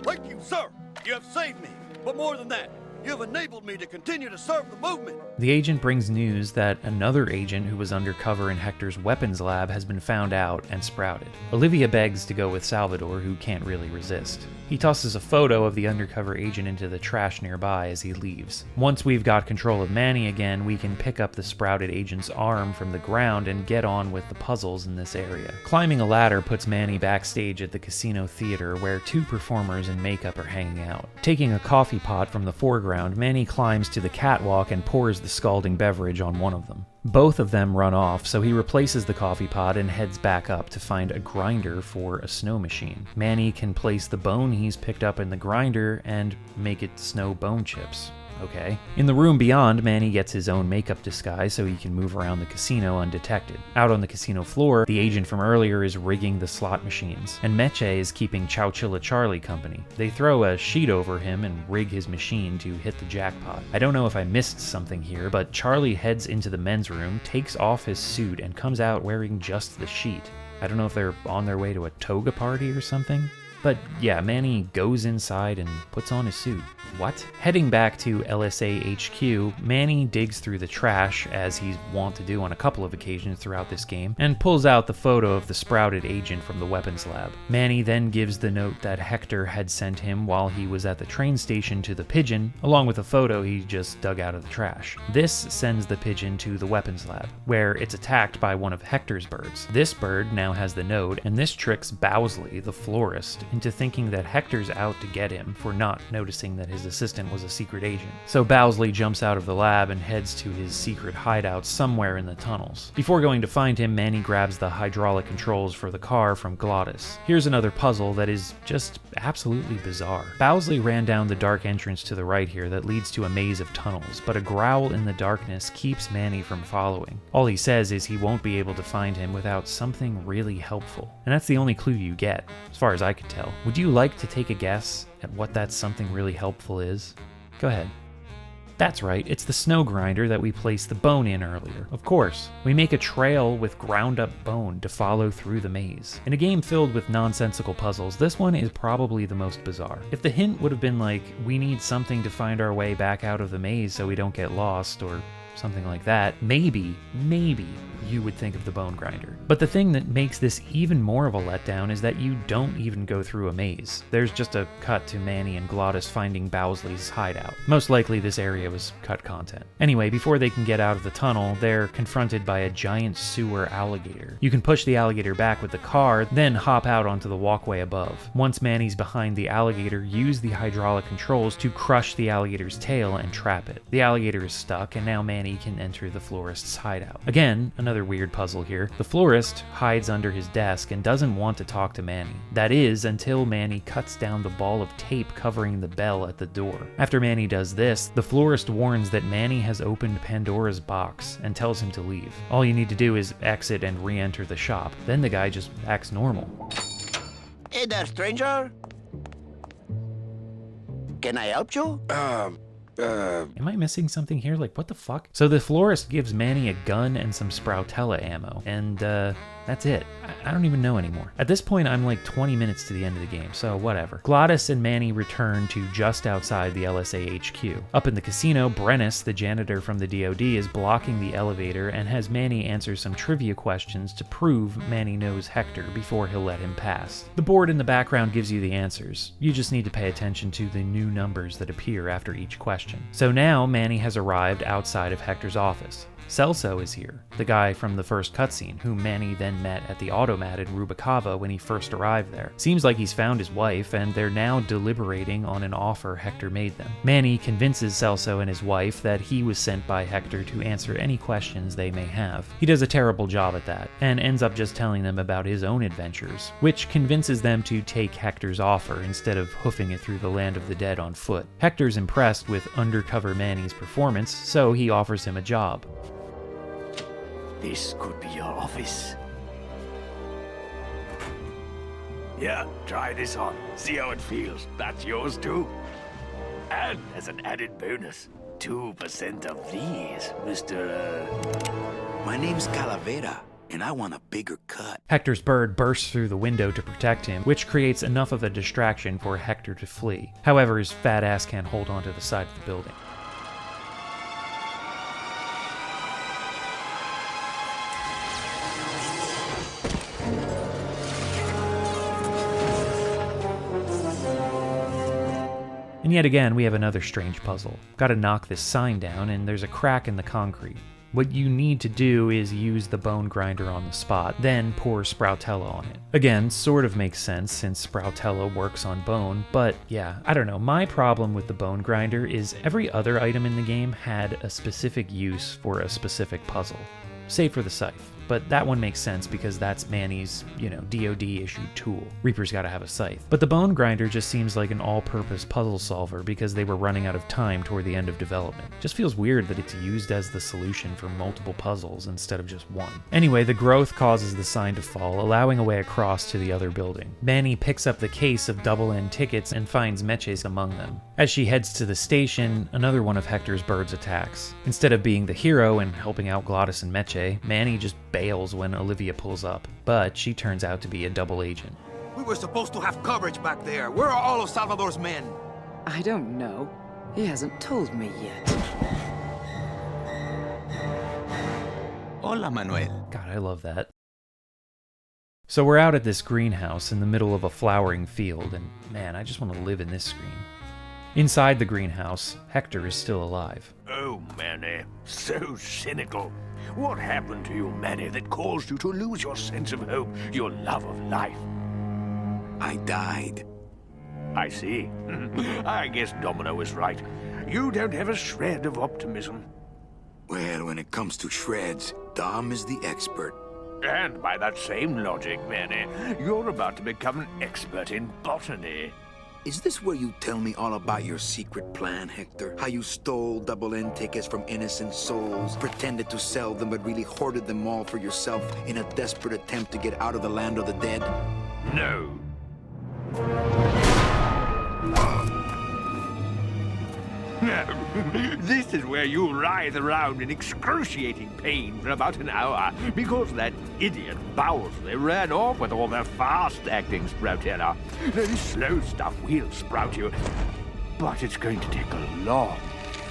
[SPEAKER 16] Thank you, sir! You have saved me! But more than that, you have enabled me to continue to serve the movement!
[SPEAKER 1] The agent brings news that another agent who was undercover in Hector's weapons lab has been found out and sprouted. Olivia begs to go with Salvador, who can't really resist. He tosses a photo of the undercover agent into the trash nearby as he leaves. Once we've got control of Manny again, we can pick up the sprouted agent's arm from the ground and get on with the puzzles in this area. Climbing a ladder puts Manny backstage at the casino theater where two performers in makeup are hanging out. Taking a coffee pot from the foreground, Manny climbs to the catwalk and pours the scalding beverage on one of them. Both of them run off, so he replaces the coffee pot and heads back up to find a grinder for a snow machine. Manny can place the bone he's picked up in the grinder and make it snow bone chips. Okay. In the room beyond, Manny gets his own makeup disguise so he can move around the casino undetected. Out on the casino floor, the agent from earlier is rigging the slot machines, and Meche is keeping Chowchilla Charlie company. They throw a sheet over him and rig his machine to hit the jackpot. I don't know if I missed something here, but Charlie heads into the men's room, takes off his suit, and comes out wearing just the sheet. I don't know if they're on their way to a toga party or something. But yeah, Manny goes inside and puts on his suit. What? Heading back to LSA HQ, Manny digs through the trash, as he's wont to do on a couple of occasions throughout this game, and pulls out the photo of the sprouted agent from the weapons lab. Manny then gives the note that Hector had sent him while he was at the train station to the pigeon, along with a photo he just dug out of the trash. This sends the pigeon to the weapons lab, where it's attacked by one of Hector's birds. This bird now has the note, and this tricks Bowsley, the florist, into thinking that Hector's out to get him for not noticing that his assistant was a secret agent. So Bowsley jumps out of the lab and heads to his secret hideout somewhere in the tunnels. Before going to find him, Manny grabs the hydraulic controls for the car from Glottis. Here's another puzzle that is just absolutely bizarre. Bowsley ran down the dark entrance to the right here that leads to a maze of tunnels, but a growl in the darkness keeps Manny from following. All he says is he won't be able to find him without something really helpful. And that's the only clue you get, as far as I could tell. Would you like to take a guess at what that something really helpful is? Go ahead. That's right, it's the snow grinder that we placed the bone in earlier. Of course, we make a trail with ground up bone to follow through the maze. In a game filled with nonsensical puzzles, this one is probably the most bizarre. If the hint would have been like, we need something to find our way back out of the maze so we don't get lost, or something like that, maybe you would think of the bone grinder. But the thing that makes this even more of a letdown is that you don't even go through a maze. There's just a cut to Manny and Glottis finding Bowsley's hideout. Most likely this area was cut content. Anyway, before they can get out of the tunnel, they're confronted by a giant sewer alligator. You can push the alligator back with the car, then hop out onto the walkway above. Once Manny's behind the alligator, use the hydraulic controls to crush the alligator's tail and trap it. The alligator is stuck, and now Manny can enter the florist's hideout. Again, another weird puzzle here. The florist hides under his desk and doesn't want to talk to Manny. That is, until Manny cuts down the ball of tape covering the bell at the door. After Manny does this, the florist warns that Manny has opened Pandora's box and tells him to leave. All you need to do is exit and re-enter the shop. Then the guy just acts normal.
[SPEAKER 9] Hey there, stranger. Can I help you?
[SPEAKER 1] Am I missing something here? Like, what the fuck? So the florist gives Manny a gun and some Sproutella ammo, and that's it. I don't even know anymore. At this point, I'm like 20 minutes to the end of the game, so whatever. Glottis and Manny return to just outside the LSA HQ. Up in the casino, Brennis, the janitor from the D.O.D, is blocking the elevator and has Manny answer some trivia questions to prove Manny knows Hector before he'll let him pass. The board in the background gives you the answers. You just need to pay attention to the new numbers that appear after each question. So now Manny has arrived outside of Hector's office. Celso is here, the guy from the first cutscene, whom Manny then met at the automat in Rubacava when he first arrived there. Seems like he's found his wife, and they're now deliberating on an offer Hector made them. Manny convinces Celso and his wife that he was sent by Hector to answer any questions they may have. He does a terrible job at that, and ends up just telling them about his own adventures, which convinces them to take Hector's offer instead of hoofing it through the land of the dead on foot. Hector's impressed with undercover Manny's performance, so he offers him a job.
[SPEAKER 7] This could be your office. Yeah, try this on. See how it feels. That's yours too. And as an added bonus, 2% of these, Mr.
[SPEAKER 3] My name's Calavera, and I want a bigger cut.
[SPEAKER 1] Hector's bird bursts through the window to protect him, which creates enough of a distraction for Hector to flee. However, his fat ass can't hold onto the side of the building. And yet again, we have another strange puzzle. Gotta knock this sign down, and there's a crack in the concrete. What you need to do is use the bone grinder on the spot, then pour Sproutella on it. Again, sort of makes sense since Sproutella works on bone, but yeah, I don't know. My problem with the bone grinder is every other item in the game had a specific use for a specific puzzle, save for the scythe. But that one makes sense because that's Manny's, D.O.D issued tool. Reaper's gotta have a scythe. But the bone grinder just seems like an all-purpose puzzle solver because they were running out of time toward the end of development. Just feels weird that it's used as the solution for multiple puzzles instead of just one. Anyway, the growth causes the sign to fall, allowing a way across to the other building. Manny picks up the case of double-end tickets and finds Meche's among them. As she heads to the station, another one of Hector's birds attacks. Instead of being the hero and helping out Glottis and Meche, Manny just bails when Olivia pulls up, but she turns out to be a double agent.
[SPEAKER 20] We were supposed to have coverage back there. Where are all of Salvador's men?
[SPEAKER 11] I don't know. He hasn't told me yet.
[SPEAKER 20] Hola, Manuel.
[SPEAKER 1] God, I love that. So we're out at this greenhouse in the middle of a flowering field, and man, I just want to live in this screen. Inside the greenhouse, Hector is still alive.
[SPEAKER 7] Oh, Manny, so cynical. What happened to you, Manny, that caused you to lose your sense of hope, your love of life?
[SPEAKER 3] I died.
[SPEAKER 7] I see. I guess Domino was right. You don't have a shred of optimism.
[SPEAKER 3] Well, when it comes to shreds, Dom is the expert.
[SPEAKER 7] And by that same logic, Manny, you're about to become an expert in botany.
[SPEAKER 3] Is this where you tell me all about your secret plan, Hector? How you stole double-end tickets from innocent souls, pretended to sell them, but really hoarded them all for yourself in a desperate attempt to get out of the land of the dead?
[SPEAKER 7] No. This is where you writhe around in excruciating pain for about an hour because that idiot Bowsley ran off with all the fast-acting Sproutella. This slow stuff will sprout you, but it's going to take a long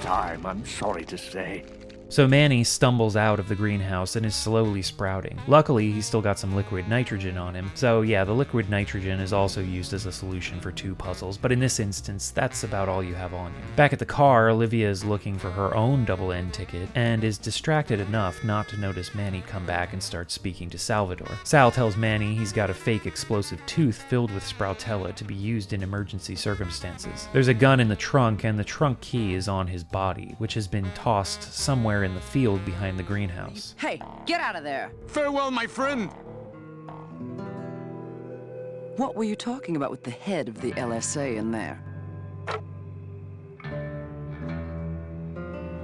[SPEAKER 7] time, I'm sorry to say.
[SPEAKER 1] So Manny stumbles out of the greenhouse and is slowly sprouting. Luckily, he's still got some liquid nitrogen on him, so yeah, the liquid nitrogen is also used as a solution for 2 puzzles, but in this instance, that's about all you have on you. Back at the car, Olivia is looking for her own double-end ticket, and is distracted enough not to notice Manny come back and start speaking to Salvador. Sal tells Manny he's got a fake explosive tooth filled with Sproutella to be used in emergency circumstances. There's a gun in the trunk, and the trunk key is on his body, which has been tossed somewhere in the field behind the greenhouse.
[SPEAKER 11] Hey, get out of there!
[SPEAKER 20] Farewell, my friend!
[SPEAKER 11] What were you talking about with the head of the LSA in there?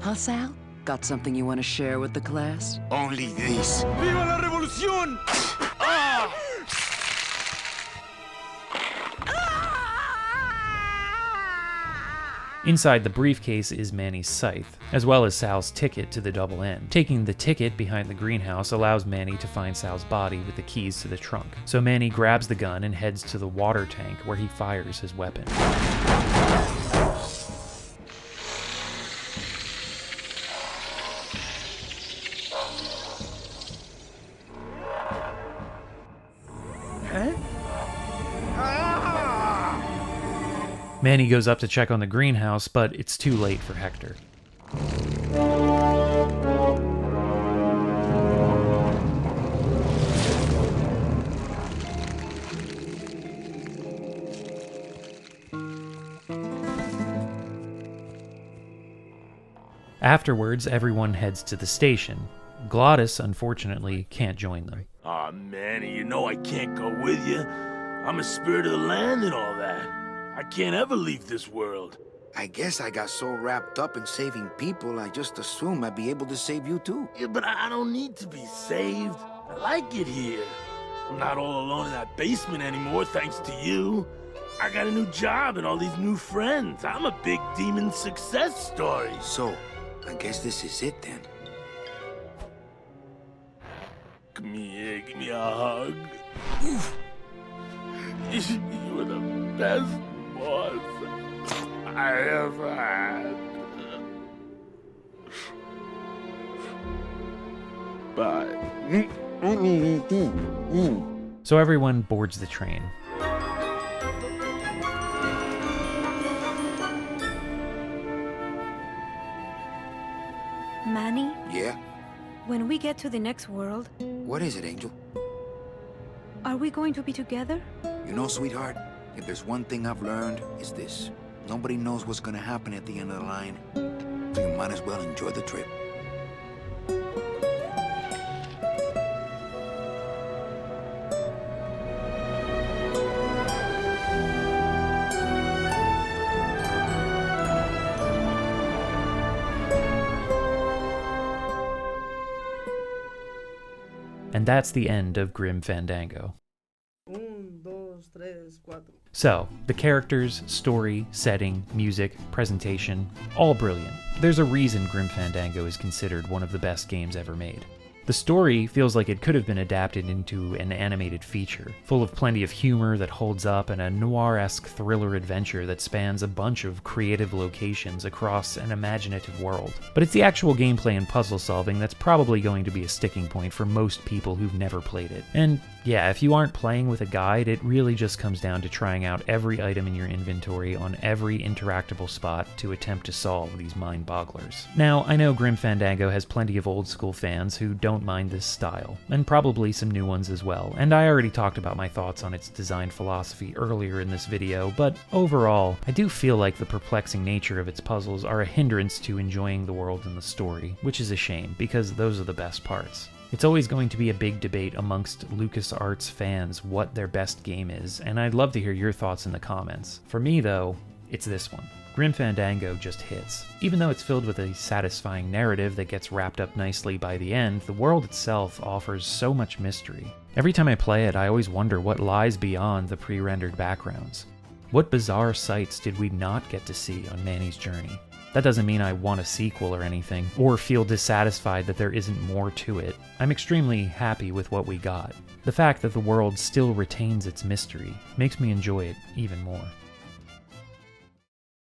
[SPEAKER 11] Huh, Sal? Got something you want to share with the class?
[SPEAKER 20] Only this. Viva la revolución! Ah!
[SPEAKER 1] Inside the briefcase is Manny's scythe, as well as Sal's ticket to the double end. Taking the ticket behind the greenhouse allows Manny to find Sal's body with the keys to the trunk. So Manny grabs the gun and heads to the water tank where he fires his weapon. Manny goes up to check on the greenhouse, but it's too late for Hector. Afterwards, everyone heads to the station. Glottis, unfortunately, can't join them.
[SPEAKER 2] Aw, Manny, you know I can't go with you. I'm a spirit of the land and all that. I can't ever leave this world.
[SPEAKER 3] I guess I got so wrapped up in saving people, I just assumed I'd be able to save you too.
[SPEAKER 2] Yeah, but I don't need to be saved. I like it here. I'm not all alone in that basement anymore, thanks to you. I got a new job and all these new friends. I'm a big demon success story.
[SPEAKER 3] So, I guess this is it then.
[SPEAKER 2] Come here, give me a hug. Oof. You were the best boss I ever had. Bye.
[SPEAKER 1] So everyone boards the train.
[SPEAKER 6] Manny,
[SPEAKER 3] Yeah?
[SPEAKER 6] when we get to the next world,
[SPEAKER 3] What is it, Angel?
[SPEAKER 6] are we going to be together?
[SPEAKER 3] You know, sweetheart, if there's one thing I've learned, it's this. Nobody knows what's gonna happen at the end of the line. So you might as well enjoy the trip.
[SPEAKER 1] And that's the end of Grim Fandango. So, the characters, story, setting, music, presentation, all brilliant. There's a reason Grim Fandango is considered one of the best games ever made. The story feels like it could have been adapted into an animated feature, full of plenty of humor that holds up and a noir-esque thriller adventure that spans a bunch of creative locations across an imaginative world. But it's the actual gameplay and puzzle solving that's probably going to be a sticking point for most people who've never played it. And yeah, if you aren't playing with a guide, it really just comes down to trying out every item in your inventory on every interactable spot to attempt to solve these mind-bogglers. Now, I know Grim Fandango has plenty of old-school fans who don't mind this style, and probably some new ones as well, and I already talked about my thoughts on its design philosophy earlier in this video, but overall, I do feel like the perplexing nature of its puzzles are a hindrance to enjoying the world and the story, which is a shame, because those are the best parts. It's always going to be a big debate amongst LucasArts fans what their best game is, and I'd love to hear your thoughts in the comments. For me, though, it's this one. Grim Fandango just hits. Even though it's filled with a satisfying narrative that gets wrapped up nicely by the end, the world itself offers so much mystery. Every time I play it, I always wonder what lies beyond the pre-rendered backgrounds. What bizarre sights did we not get to see on Manny's journey? That doesn't mean I want a sequel or anything, or feel dissatisfied that there isn't more to it. I'm extremely happy with what we got. The fact that the world still retains its mystery makes me enjoy it even more.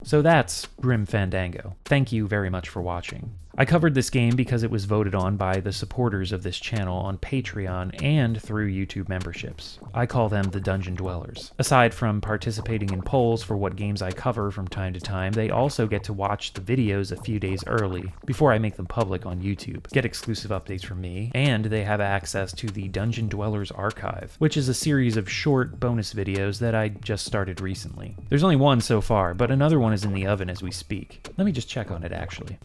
[SPEAKER 1] So that's Grim Fandango. Thank you very much for watching. I covered this game because it was voted on by the supporters of this channel on Patreon and through YouTube memberships. I call them the Dungeon Dwellers. Aside from participating in polls for what games I cover from time to time, they also get to watch the videos a few days early before I make them public on YouTube, get exclusive updates from me, and they have access to the Dungeon Dwellers Archive, which is a series of short bonus videos that I just started recently. There's only one so far, but another one is in the oven as we speak. Let me just check on it actually.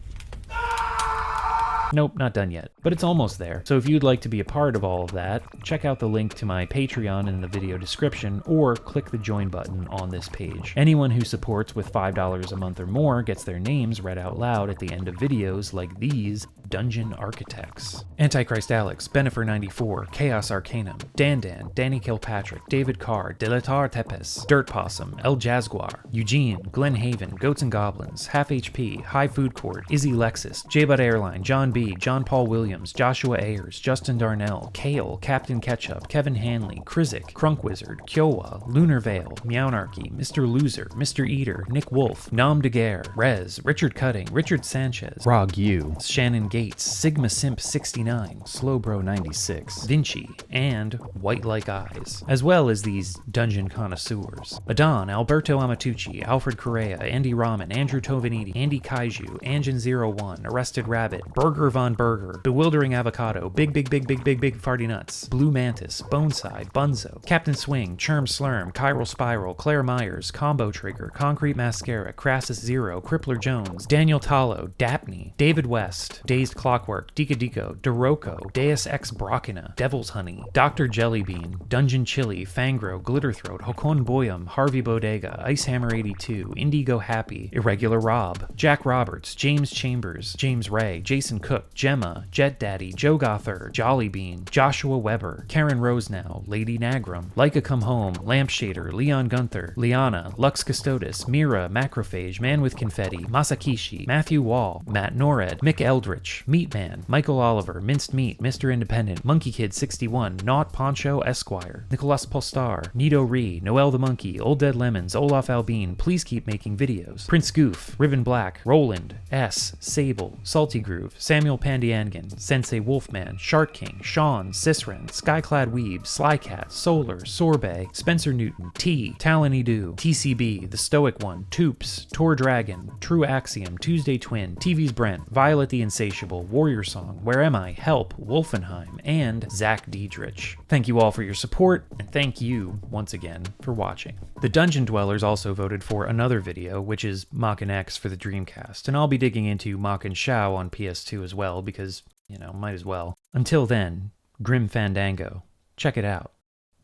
[SPEAKER 1] Nope, not done yet, but it's almost there. So if you'd like to be a part of all of that, check out the link to my Patreon in the video description, or click the join button on this page. Anyone who supports with $5 a month or more gets their names read out loud at the end of videos like these Dungeon Architects. Antichrist Alex, Benifer94, Chaos Arcanum, Dandan, Danny Kilpatrick, David Carr, Delatar Tepes, Dirt Possum, El Jaguar, Eugene, Glen Haven, Goats and Goblins, Half HP, High Food Court, Izzy Lexus, J-Bud Airline, John B, John Paul Williams, Joshua Ayers, Justin Darnell, Kale, Captain Ketchup, Kevin Hanley, Krizik, Crunk Wizard, Kiowa, Lunar Veil, Meownarchy, Mr. Loser, Mr. Eater, Nick Wolf, Nom Daguerre, Rez, Richard Cutting, Richard Sanchez, Rog U, Shannon Gates, Sigma Simp 69, Slowbro 96, Vinci, and White Like Eyes, as well as these dungeon connoisseurs. Adon, Alberto Amatucci, Alfred Correa, Andy Rahman, Andrew Tovaniti, Andy Kaiju, Anjin01, Arrested Rabbit, Burger Von Burger, Bewildering Avocado, Big Farty Nuts, Blue Mantis, Boneside, Bunzo, Captain Swing, Churm Slurm, Chiral Spiral, Claire Myers, Combo Trigger, Concrete Mascara, Crassus Zero, Crippler Jones, Daniel Tallow, Dapney, David West, Dazed Clockwork, Dika Diko, Doroko, Deus Ex Brachina, Devil's Honey, Dr. Jellybean, Dungeon Chili, Fangro, Glitterthroat, Hokon Boyum, Harvey Bodega, Icehammer 82, Indigo Happy, Irregular Rob, Jack Roberts, James Chambers, James Ray, Jason Cook, Gemma, Jet Daddy, Joe Gother, Jolly Bean, Joshua Weber, Karen Rosenow, Lady Nagram, Leica Come Home, Lampshader, Leon Gunther, Liana, Lux Custodes, Mira, Macrophage, Man with Confetti, Masakishi, Matthew Wall, Matt Norred, Mick Eldritch, Meatman, Michael Oliver, Minced Meat, Mr. Independent, Monkey Kid 61, Naught Poncho Esquire, Nicolas Polstar, Nito Ree, Noel the Monkey, Old Dead Lemons, Olaf Albine, Please Keep Making Videos, Prince Goof, Riven Black, Roland, S, Sable, Salty Groove, Samuel Pandiangan, Sensei Wolfman, Shark King, Sean, Sisren, Skyclad Weeb, Slycat, Solar, Sorbet, Spencer Newton, T, Talony Doo, TCB, The Stoic One, Toops, Tor Dragon, True Axiom, Tuesday Twin, TV's Brent, Violet the Insatiable, Warrior Song, Where Am I, Help, Wolfenheim, and Zach Diedrich. Thank you all for your support, and thank you, once again, for watching. The Dungeon Dwellers also voted for another video, which is Mach-N X for the Dreamcast, and I'll be digging into Mach-N Shao on PS2 as well, because, you know, might as well. Until then, Grim Fandango. Check it out.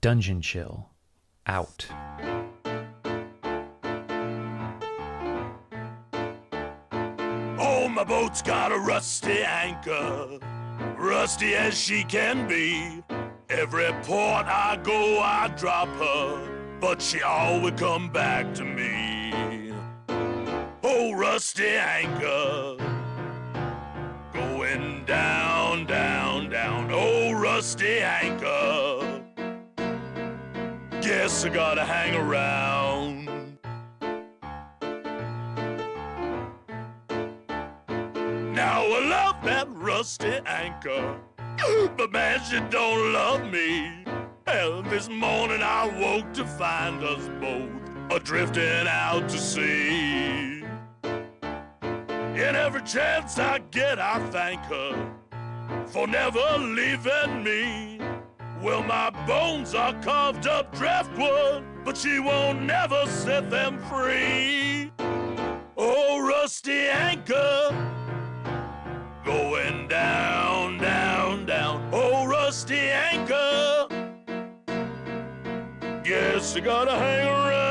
[SPEAKER 1] Dungeon Chill. Out.
[SPEAKER 2] Oh, my boat's got a rusty anchor, rusty as she can be. Every port I go, I drop her, but she always come back to me. Oh, rusty anchor, going down, down, down. rusty anchor. Guess I gotta hang around. Now I love that rusty anchor, but man, she don't love me. Hell, this morning I woke to find us both adrifting out to sea. And every chance I get, I thank her for never leaving me. Well, my bones are carved up driftwood, but she won't never set them free. Oh, rusty anchor, going down, down, down. Oh, rusty anchor, guess you gotta hang around.